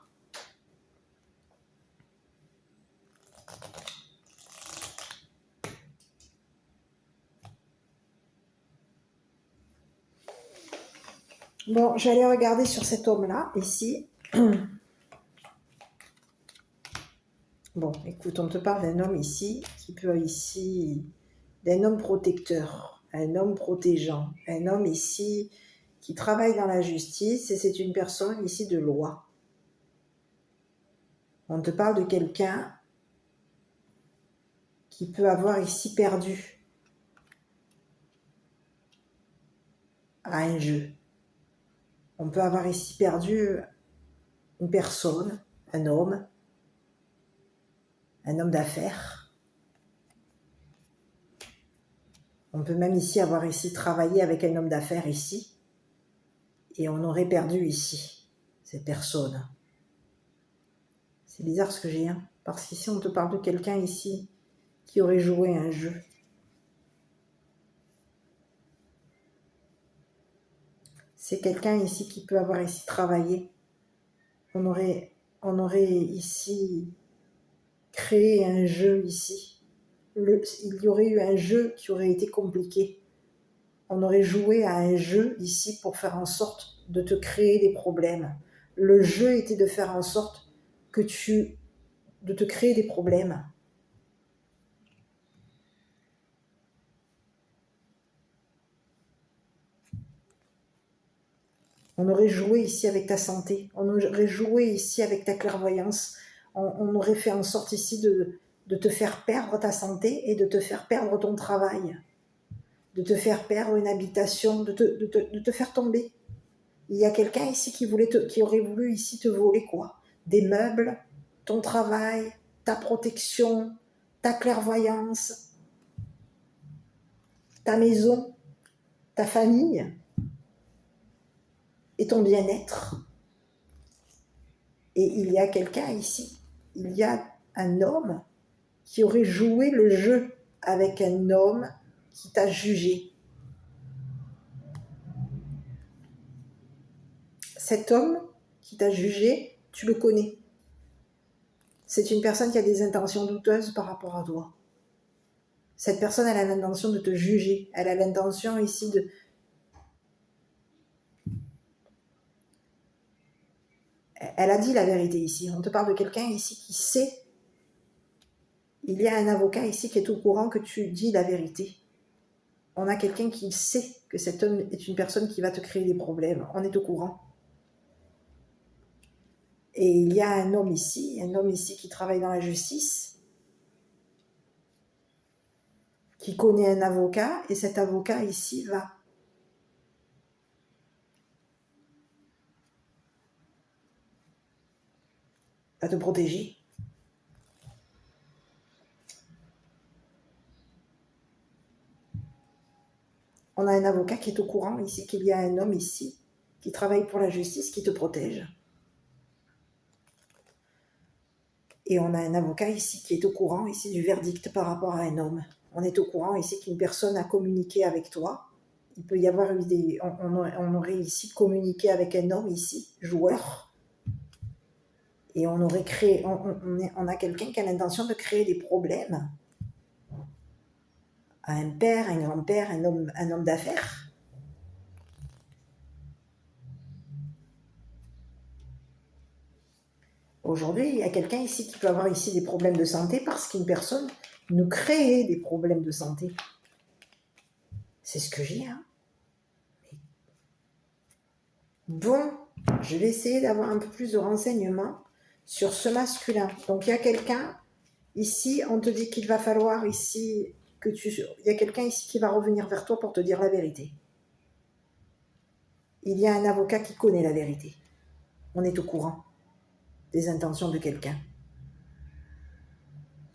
Bon, j'allais regarder sur cet homme-là, ici. Bon, écoute, on te parle d'un homme ici, d'un homme protecteur, un homme protégeant, un homme ici qui travaille dans la justice et c'est une personne ici de loi. On te parle de quelqu'un qui peut avoir ici perdu à un jeu. On peut avoir ici perdu une personne, un homme d'affaires. On peut même ici avoir ici travaillé avec un homme d'affaires ici et on aurait perdu ici cette personne. C'est bizarre ce que j'ai, hein, parce qu'ici on te parle de quelqu'un ici qui aurait joué un jeu. C'est quelqu'un ici qui peut avoir ici travaillé. On aurait ici créé un jeu ici. Il y aurait eu un jeu qui aurait été compliqué. On aurait joué à un jeu ici pour faire en sorte de te créer des problèmes, le jeu était de faire en sorte de te créer des problèmes. On aurait joué ici avec ta santé, on aurait joué ici avec ta clairvoyance, on aurait fait en sorte ici de te faire perdre ta santé et de te faire perdre ton travail, de te faire perdre une habitation, de te faire tomber. Il y a quelqu'un ici qui aurait voulu ici te voler quoi? Des meubles, ton travail, ta protection, ta clairvoyance, ta maison, ta famille et ton bien-être. Et il y a quelqu'un ici, il y a un homme qui aurait joué le jeu avec un homme qui t'a jugé. Cet homme qui t'a jugé, tu le connais. C'est une personne qui a des intentions douteuses par rapport à toi. Cette personne, elle a l'intention de te juger. Elle a l'intention ici de... Elle a dit la vérité ici. On te parle de quelqu'un ici qui sait. Il y a un avocat ici qui est au courant que tu dis la vérité. On a quelqu'un qui sait que cet homme est une personne qui va te créer des problèmes. On est au courant. Et il y a un homme ici qui travaille dans la justice, qui connaît un avocat, et cet avocat ici va te protéger. On a un avocat qui est au courant ici qu'il y a un homme ici qui travaille pour la justice, qui te protège. Et on a un avocat ici qui est au courant ici du verdict par rapport à un homme. On est au courant ici qu'une personne a communiqué avec toi. Il peut y avoir eu des... On aurait ici communiqué avec un homme ici, joueur. Et on aurait créé... On a quelqu'un qui a l'intention de créer des problèmes à un père, un grand-père, un homme d'affaires. Aujourd'hui, il y a quelqu'un ici qui peut avoir ici des problèmes de santé parce qu'une personne nous crée des problèmes de santé. C'est ce que j'ai, hein. Bon, je vais essayer d'avoir un peu plus de renseignements sur ce masculin. Donc, il y a quelqu'un ici, on te dit qu'il va falloir ici il y a quelqu'un ici qui va revenir vers toi pour te dire la vérité. Il y a un avocat qui connaît la vérité. On est au courant des intentions de quelqu'un.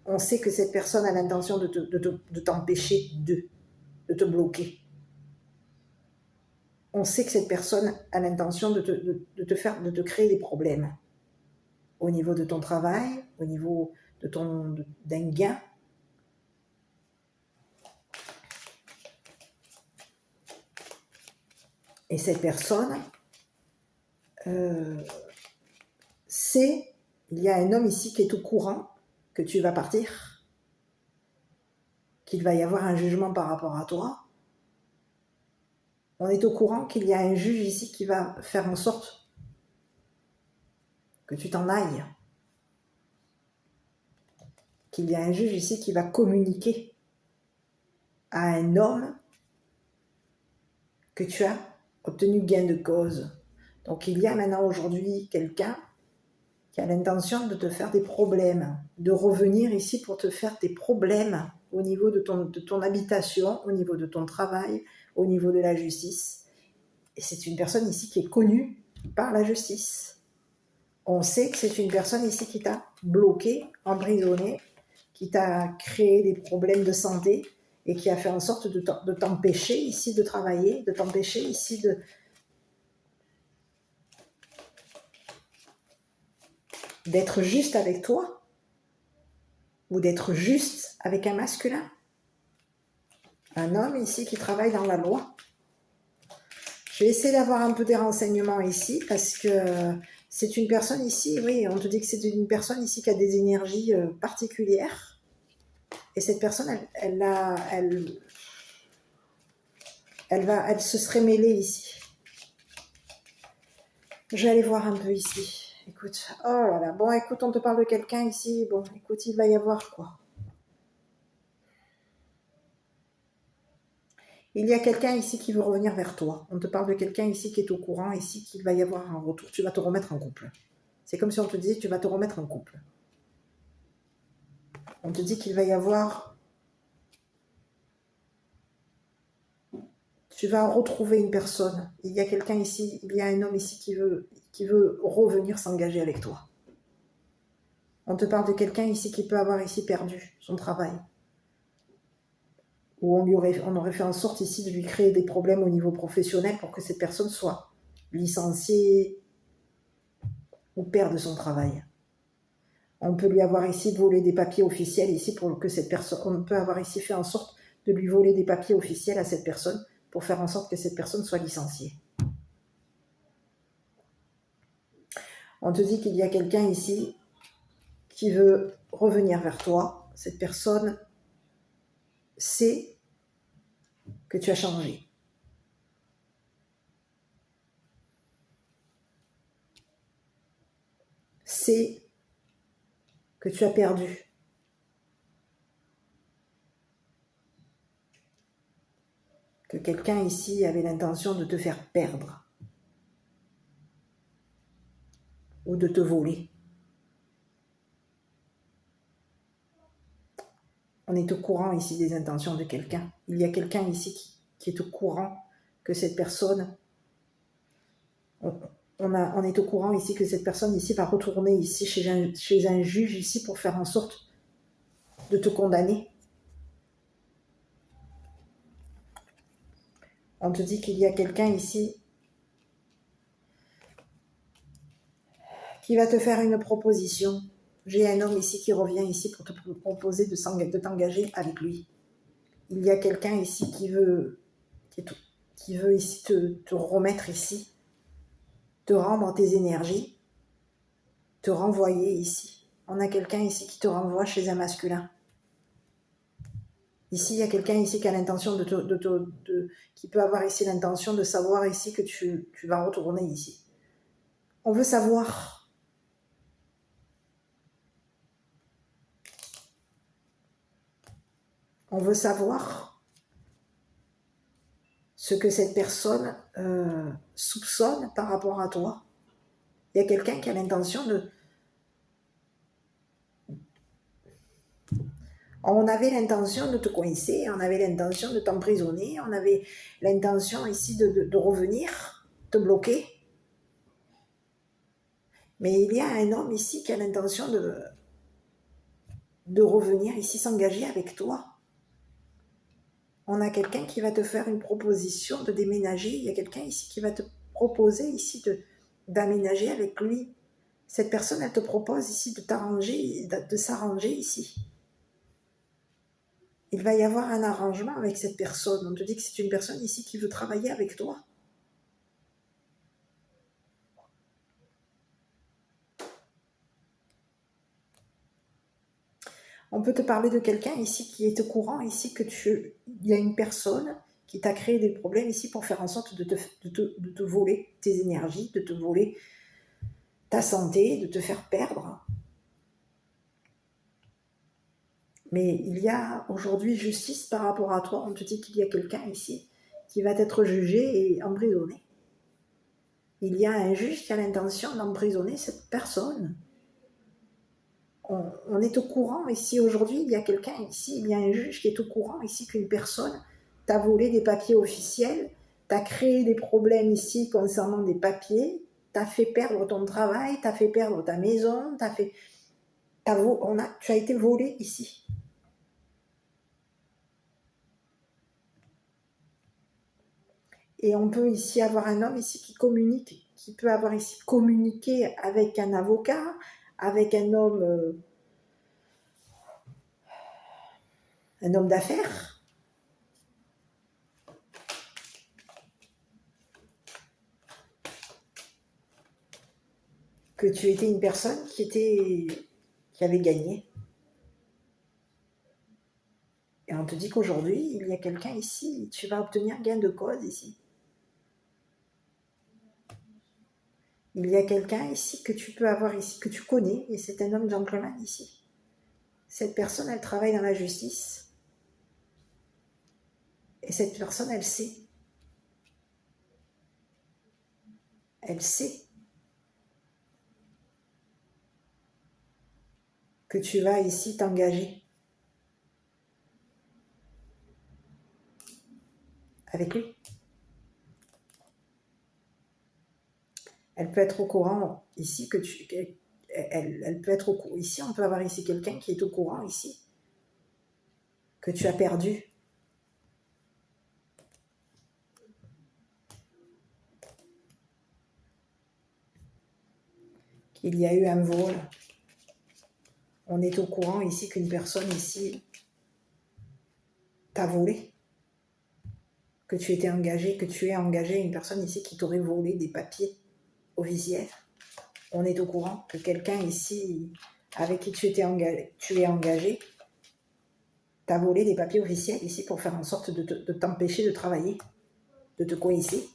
On sait que cette personne a l'intention de t'empêcher de te bloquer. On sait que cette personne a l'intention de te créer des problèmes au niveau de ton travail, au niveau d'un gain. Et cette personne sait, il y a un homme ici qui est au courant que tu vas partir, qu'il va y avoir un jugement par rapport à toi. On est au courant qu'il y a un juge ici qui va faire en sorte que tu t'en ailles. Qu'il y a un juge ici qui va communiquer à un homme que tu as obtenu gain de cause. Donc il y a maintenant aujourd'hui quelqu'un qui a l'intention de te faire des problèmes, de revenir ici pour te faire des problèmes au niveau de ton habitation, au niveau de ton travail, au niveau de la justice. Et c'est une personne ici qui est connue par la justice. On sait que c'est une personne ici qui t'a bloqué, emprisonné, qui t'a créé des problèmes de santé et qui a fait en sorte de t'empêcher ici de travailler, de t'empêcher ici d'être juste avec toi ou d'être juste avec un masculin. Un homme ici qui travaille dans la loi. Je vais essayer d'avoir un peu des renseignements ici parce que c'est une personne ici, oui, on te dit que c'est une personne ici qui a des énergies particulières. Et cette personne, elle se serait mêlée ici. Je vais aller voir un peu ici. Écoute, oh là là. Bon, écoute, on te parle de quelqu'un ici. Bon, écoute, il va y avoir quoi? Il y a quelqu'un ici qui veut revenir vers toi. On te parle de quelqu'un ici qui est au courant, ici qu'il va y avoir un retour. Tu vas te remettre en couple. C'est comme si on te disait tu vas te remettre en couple. On te dit qu'il va y avoir... Tu vas retrouver une personne. Il y a quelqu'un ici, il y a un homme ici qui veut revenir s'engager avec toi. On te parle de quelqu'un ici qui peut avoir ici perdu son travail. Ou on aurait fait en sorte ici de lui créer des problèmes au niveau professionnel pour que cette personne soit licenciée ou perde son travail. On peut lui avoir ici volé des papiers officiels ici pour que cette personne... On peut avoir ici fait en sorte de lui voler des papiers officiels à cette personne pour faire en sorte que cette personne soit licenciée. On te dit qu'il y a quelqu'un ici qui veut revenir vers toi. Cette personne sait que tu as changé. Sait que tu as perdu. Que quelqu'un ici avait l'intention de te faire perdre. Ou de te voler. On est au courant ici des intentions de quelqu'un. Il y a quelqu'un ici qui est au courant que cette personne... On est au courant ici que cette personne ici va retourner ici chez un juge ici pour faire en sorte de te condamner. On te dit qu'il y a quelqu'un ici qui va te faire une proposition. J'ai un homme ici qui revient ici pour te proposer de t'engager avec lui. Il y a quelqu'un ici qui veut ici te remettre ici, te rendre tes énergies, te renvoyer ici. On a quelqu'un ici qui te renvoie chez un masculin. Ici, il y a quelqu'un ici qui a l'intention qui peut avoir ici l'intention de savoir ici que tu vas retourner ici. On veut savoir. On veut savoir ce que cette personne soupçonne par rapport à toi. Il y a quelqu'un qui a l'intention de... On avait l'intention de te coincer, on avait l'intention de t'emprisonner, on avait l'intention ici de revenir, te bloquer. Mais il y a un homme ici qui a l'intention de revenir ici s'engager avec toi. On a quelqu'un qui va te faire une proposition de déménager. Il y a quelqu'un ici qui va te proposer ici d'aménager avec lui. Cette personne, elle te propose ici de s'arranger ici. Il va y avoir un arrangement avec cette personne. On te dit que c'est une personne ici qui veut travailler avec toi. On peut te parler de quelqu'un ici qui est au courant ici il y a une personne qui t'a créé des problèmes ici pour faire en sorte de te voler tes énergies, de te voler ta santé, de te faire perdre. Mais il y a aujourd'hui justice par rapport à toi. On te dit qu'il y a quelqu'un ici qui va être jugé et emprisonné. Il y a un juge qui a l'intention d'emprisonner cette personne. On est au courant ici aujourd'hui, il y a quelqu'un ici, il y a un juge qui est au courant ici qu'une personne t'a volé des papiers officiels, t'a créé des problèmes ici concernant des papiers, t'a fait perdre ton travail, t'a fait perdre ta maison, tu as été volé ici. Et on peut ici avoir un homme ici qui communique, qui peut avoir ici communiqué avec un avocat, avec un homme d'affaires. Que tu étais une personne qui avait gagné. Et on te dit qu'aujourd'hui, il y a quelqu'un ici, tu vas obtenir gain de cause ici. Il y a quelqu'un ici que tu peux avoir ici, que tu connais, et c'est un homme gentleman ici. Cette personne, elle travaille dans la justice. Et cette personne, elle sait. Elle sait que tu vas ici t'engager avec lui. Elle peut être au courant ici que tu... Elle peut être au courant. Ici, on peut avoir ici quelqu'un qui est au courant ici que tu as perdu. Qu'il y a eu un vol. On est au courant ici qu'une personne ici t'a volé. Que tu étais engagé, que tu es engagé une personne ici qui t'aurait volé des papiers officiels. On est au courant que quelqu'un ici avec qui tu es engagé t'a volé des papiers officiels ici pour faire en sorte de t'empêcher de travailler, de te coincer.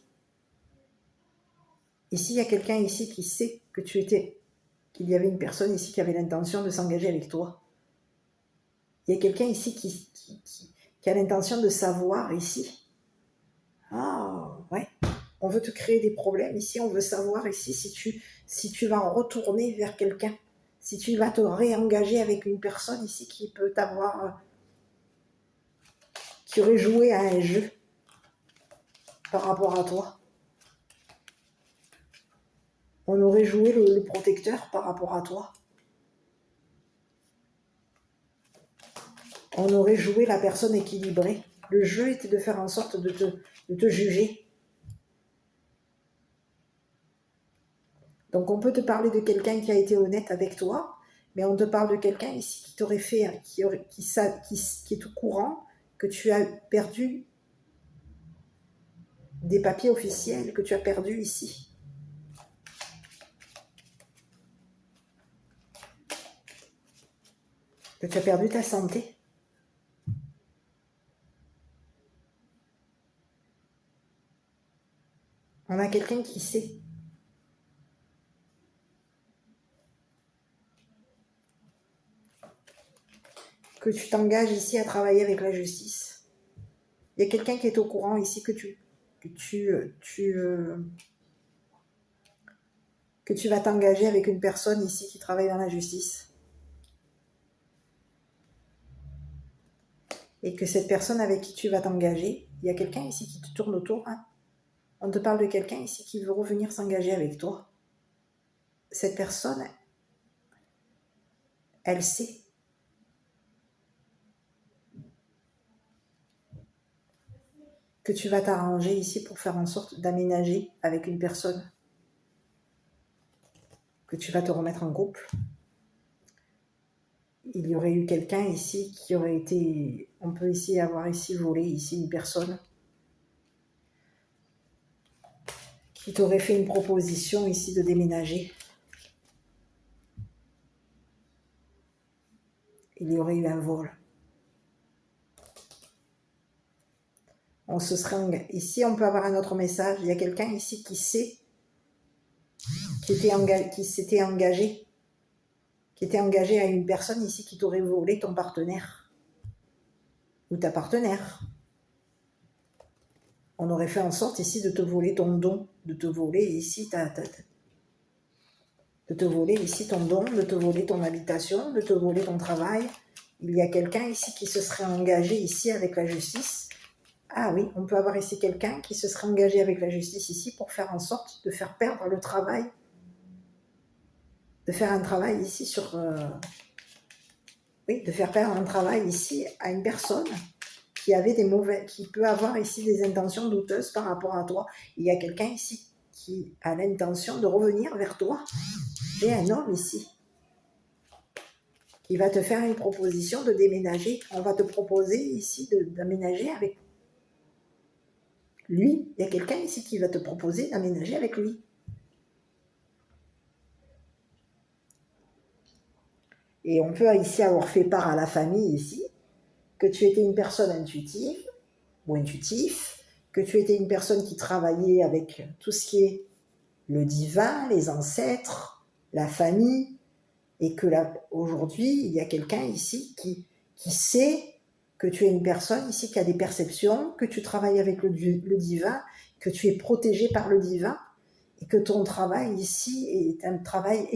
Ici, il y a quelqu'un ici qui sait que qu'il y avait une personne ici qui avait l'intention de s'engager avec toi. Il y a quelqu'un ici qui a l'intention de savoir ici. Ah, ouais. On veut te créer des problèmes ici, on veut savoir ici si tu vas retourner vers quelqu'un, si tu vas te réengager avec une personne ici qui peut t'avoir, qui aurait joué à un jeu par rapport à toi. On aurait joué le protecteur par rapport à toi. On aurait joué la personne équilibrée. Le jeu était de faire en sorte de te juger. Donc on peut te parler de quelqu'un qui a été honnête avec toi, mais on te parle de quelqu'un ici qui t'aurait fait, qui est au courant que tu as perdu des papiers officiels, que tu as perdu ici. Que tu as perdu ta santé. On a quelqu'un qui sait. Que tu t'engages ici à travailler avec la justice. Il y a quelqu'un qui est au courant ici que tu vas t'engager avec une personne ici qui travaille dans la justice. Et que cette personne avec qui tu vas t'engager, il y a quelqu'un ici qui te tourne autour. Hein. On te parle de quelqu'un ici qui veut revenir s'engager avec toi. Cette personne, elle sait que tu vas t'arranger ici pour faire en sorte d'aménager avec une personne. Que tu vas te remettre en couple. Il y aurait eu quelqu'un ici qui aurait été... On peut ici avoir ici volé ici une personne qui t'aurait fait une proposition ici de déménager. Il y aurait eu un vol. On se serait ici, on peut avoir un autre message. Il y a quelqu'un ici qui sait, qui s'était engagé, qui était engagé à une personne ici qui t'aurait volé ton partenaire ou ta partenaire. On aurait fait en sorte ici de te voler ton don, de te voler ici de te voler ici ton don, de te voler ton habitation, de te voler ton travail. Il y a quelqu'un ici qui se serait engagé ici avec la justice. Ah oui, on peut avoir ici quelqu'un qui se serait engagé avec la justice ici pour faire en sorte de faire perdre le travail, de faire un travail ici sur... de faire perdre un travail ici à une personne qui peut avoir ici des intentions douteuses par rapport à toi. Il y a quelqu'un ici qui a l'intention de revenir vers toi. J'ai un homme ici qui va te faire une proposition de déménager. On va te proposer ici d'aménager avec lui. Il y a quelqu'un ici qui va te proposer d'aménager avec lui. Et on peut ici avoir fait part à la famille ici que tu étais une personne intuitive ou intuitif, que tu étais une personne qui travaillait avec tout ce qui est le divin, les ancêtres, la famille, et que là, aujourd'hui, il y a quelqu'un ici qui sait que tu es une personne ici qui a des perceptions, que tu travailles avec le divin, que tu es protégé par le divin, et que ton travail ici est un travail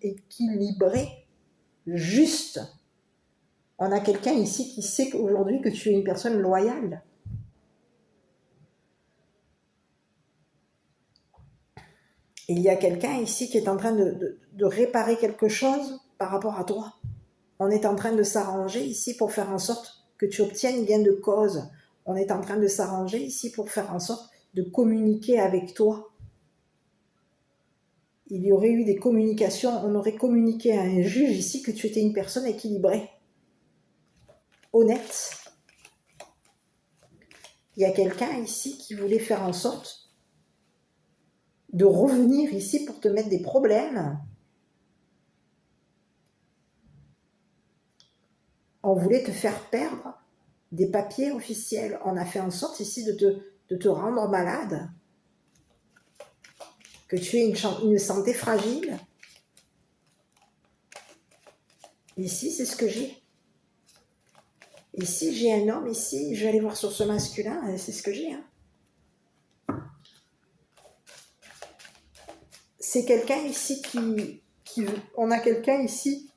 équilibré, juste. On a quelqu'un ici qui sait aujourd'hui que tu es une personne loyale. Et il y a quelqu'un ici qui est en train de réparer quelque chose par rapport à toi. On est en train de s'arranger ici pour faire en sorte que tu obtiennes gain de cause. On est en train de s'arranger ici pour faire en sorte de communiquer avec toi. Il y aurait eu des communications, on aurait communiqué à un juge ici que tu étais une personne équilibrée, honnête. Il y a quelqu'un ici qui voulait faire en sorte de revenir ici pour te mettre des problèmes. On voulait te faire perdre des papiers officiels. On a fait en sorte ici de te rendre malade, que tu aies une santé fragile. Ici, c'est ce que j'ai. Ici, j'ai un homme, ici, je vais aller voir sur ce masculin, c'est ce que j'ai. Hein. C'est quelqu'un ici on a quelqu'un ici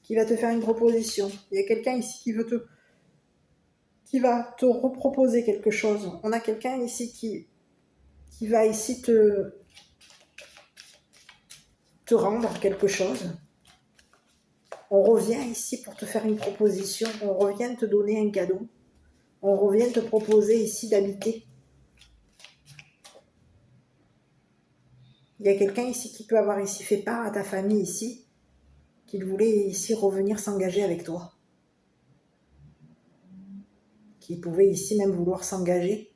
qui va te faire une proposition. Il y a quelqu'un ici qui va te reproposer quelque chose. On a quelqu'un ici qui va ici te rendre quelque chose. On revient ici pour te faire une proposition. On revient te donner un cadeau. On revient te proposer ici d'habiter. Il y a quelqu'un ici qui peut avoir ici fait part à ta famille ici, qu'il voulait ici revenir s'engager avec toi. Qui pouvait ici même vouloir s'engager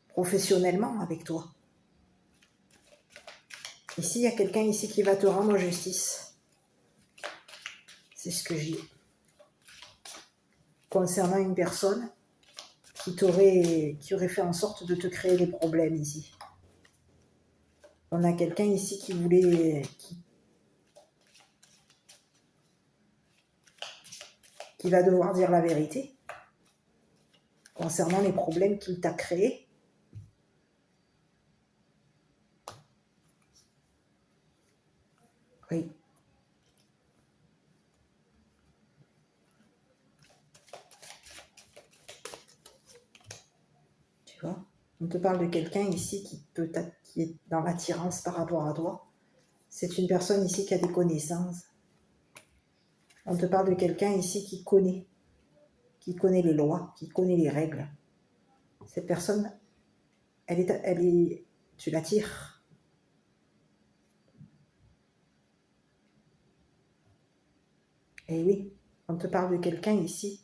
professionnellement avec toi. Ici, il y a quelqu'un ici qui va te rendre justice. C'est ce que j'ai. Concernant une personne qui aurait fait en sorte de te créer des problèmes ici. On a quelqu'un ici qui voulait... qui va devoir dire la vérité concernant les problèmes qu'il t'a créés. Oui. Tu vois, on te parle de quelqu'un ici qui est dans l'attirance par rapport à toi. C'est une personne ici qui a des connaissances. On te parle de quelqu'un ici qui connaît les lois, qui connaît les règles. Cette personne, tu l'attires. Et oui, on te parle de quelqu'un ici,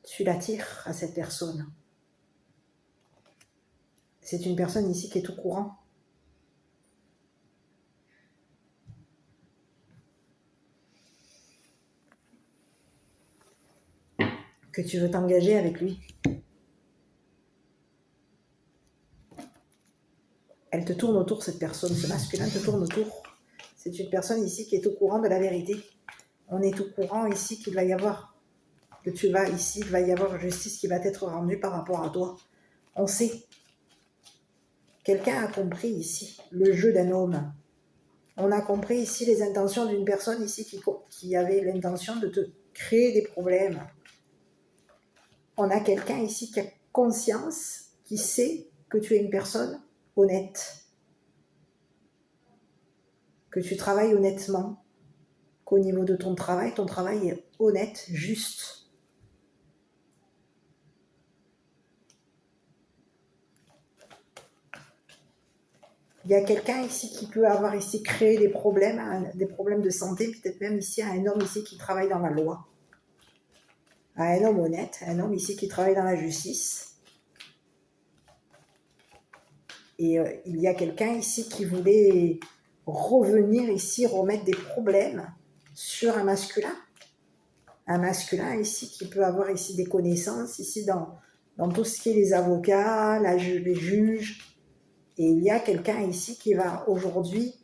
tu l'attires à cette personne. C'est une personne ici qui est au courant. Que tu veux t'engager avec lui. Elle te tourne autour, cette personne, ce masculin te tourne autour. C'est une personne ici qui est au courant de la vérité. On est au courant ici qu'il va y avoir, il va y avoir justice qui va être rendue par rapport à toi. On sait. Quelqu'un a compris ici le jeu d'un homme. On a compris ici les intentions d'une personne ici qui avait l'intention de te créer des problèmes. On a quelqu'un ici qui a conscience, qui sait que tu es une personne honnête, que tu travailles honnêtement, qu'au niveau de ton travail est honnête, juste. Il y a quelqu'un ici qui peut avoir ici créé des problèmes de santé, peut-être même ici à un homme ici qui travaille dans la loi, à un homme honnête, un homme ici qui travaille dans la justice. Et il y a quelqu'un ici qui voulait revenir ici, remettre des problèmes sur un masculin. un masculin ici qui peut avoir ici des connaissances, ici dans tout ce qui est les avocats, les juges. Et il y a quelqu'un ici qui va aujourd'hui,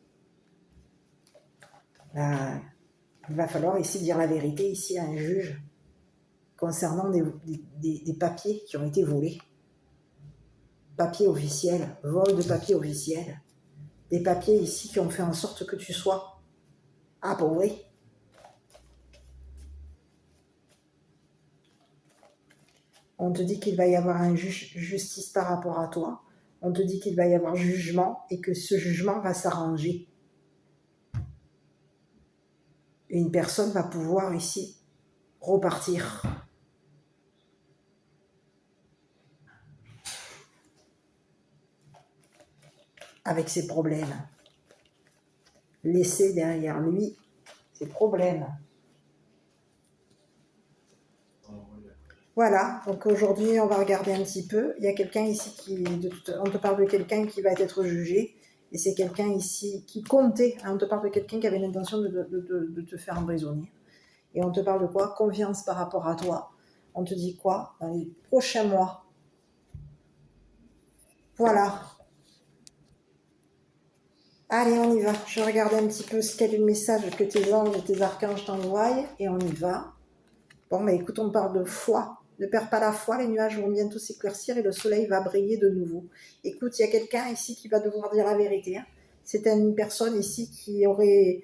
il va falloir ici dire la vérité ici à un juge concernant des papiers qui ont été volés. Papiers officiels, vol de papiers officiels. Des papiers ici qui ont fait en sorte que tu sois appauvri. On te dit qu'il va y avoir une justice par rapport à toi. On te dit qu'il va y avoir jugement et que ce jugement va s'arranger. Et une personne va pouvoir ici repartir. Avec ses problèmes. Laisser derrière lui ses problèmes. Voilà, donc aujourd'hui on va regarder un petit peu. Il y a quelqu'un ici on te parle de quelqu'un qui va être jugé. Et c'est quelqu'un ici qui comptait. On te parle de quelqu'un qui avait l'intention de te faire emprisonner. Et on te parle de quoi? Confiance par rapport à toi. On te dit quoi? Dans les prochains mois. Voilà. Allez, on y va. Je regarde un petit peu ce qu'est le message que tes anges et tes archanges t'envoient. Et on y va. Bon, mais écoute, on parle de foi. Ne perds pas la foi, les nuages vont bientôt s'éclaircir et le soleil va briller de nouveau. Écoute, il y a quelqu'un ici qui va devoir dire la vérité. Hein. C'est une personne ici qui aurait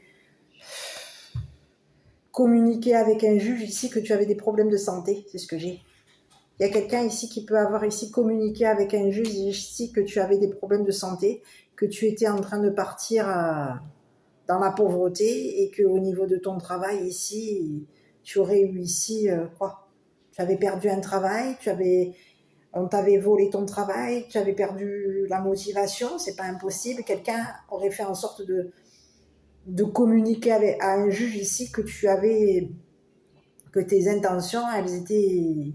communiqué avec un juge ici que tu avais des problèmes de santé. C'est ce que j'ai. Il y a quelqu'un ici qui peut avoir ici communiqué avec un juge ici que tu avais des problèmes de santé, que tu étais en train de partir dans la pauvreté et qu'au niveau de ton travail ici, tu aurais eu ici quoi? Tu avais perdu un travail, on t'avait volé ton travail, tu avais perdu la motivation, c'est pas impossible. Quelqu'un aurait fait en sorte de communiquer à un juge ici que que tes intentions, elles étaient...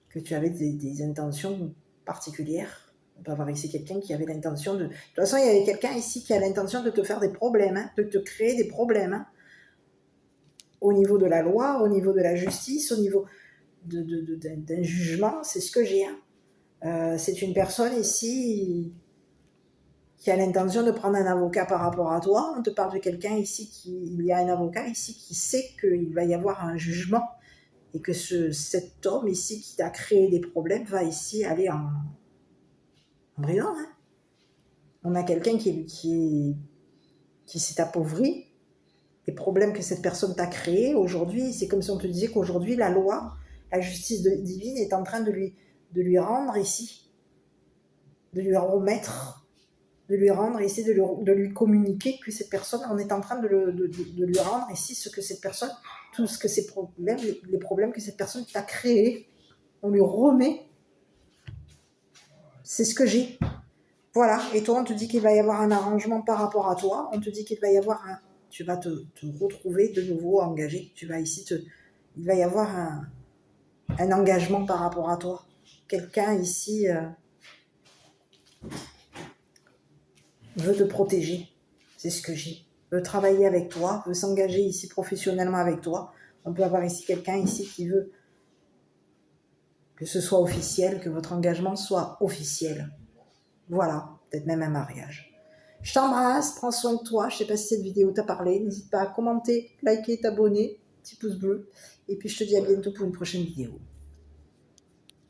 que tu avais des intentions particulières. On peut avoir ici quelqu'un qui avait l'intention de... De toute façon, il y avait quelqu'un ici qui a l'intention de te faire des problèmes, hein, de te créer des problèmes. Hein, au niveau de la loi, au niveau de la justice, au niveau d'un jugement, c'est ce que j'ai. Hein. C'est une personne ici qui a l'intention de prendre un avocat par rapport à toi. On te parle de quelqu'un ici il y a un avocat ici qui sait qu'il va y avoir un jugement et que cet homme ici qui t'a créé des problèmes va ici aller en prison. Hein. On a quelqu'un qui s'est appauvri. Les problèmes que cette personne t'a créés aujourd'hui, c'est comme si on te disait qu'aujourd'hui la loi, la justice divine est en train de lui rendre ici, de lui remettre, de lui rendre ici, de lui communiquer que cette personne, on est en train de lui rendre ici ce que cette personne, tout ce que ces problèmes, les problèmes que cette personne t'a créés, on lui remet. C'est ce que j'ai. Voilà, et toi on te dit qu'il va y avoir un arrangement par rapport à toi, on te dit qu'il va y avoir tu vas te retrouver de nouveau engagé, tu vas ici il va y avoir un engagement par rapport à toi. Quelqu'un ici veut te protéger, c'est ce que j'ai. Veut travailler avec toi, veut s'engager ici professionnellement avec toi. On peut avoir ici quelqu'un ici qui veut que ce soit officiel, que votre engagement soit officiel. Voilà, peut-être même un mariage. Je t'embrasse, prends soin de toi. Je ne sais pas si cette vidéo t'a parlé. N'hésite pas à commenter, liker, t'abonner, petit pouce bleu. Et puis je te dis à bientôt pour une prochaine vidéo.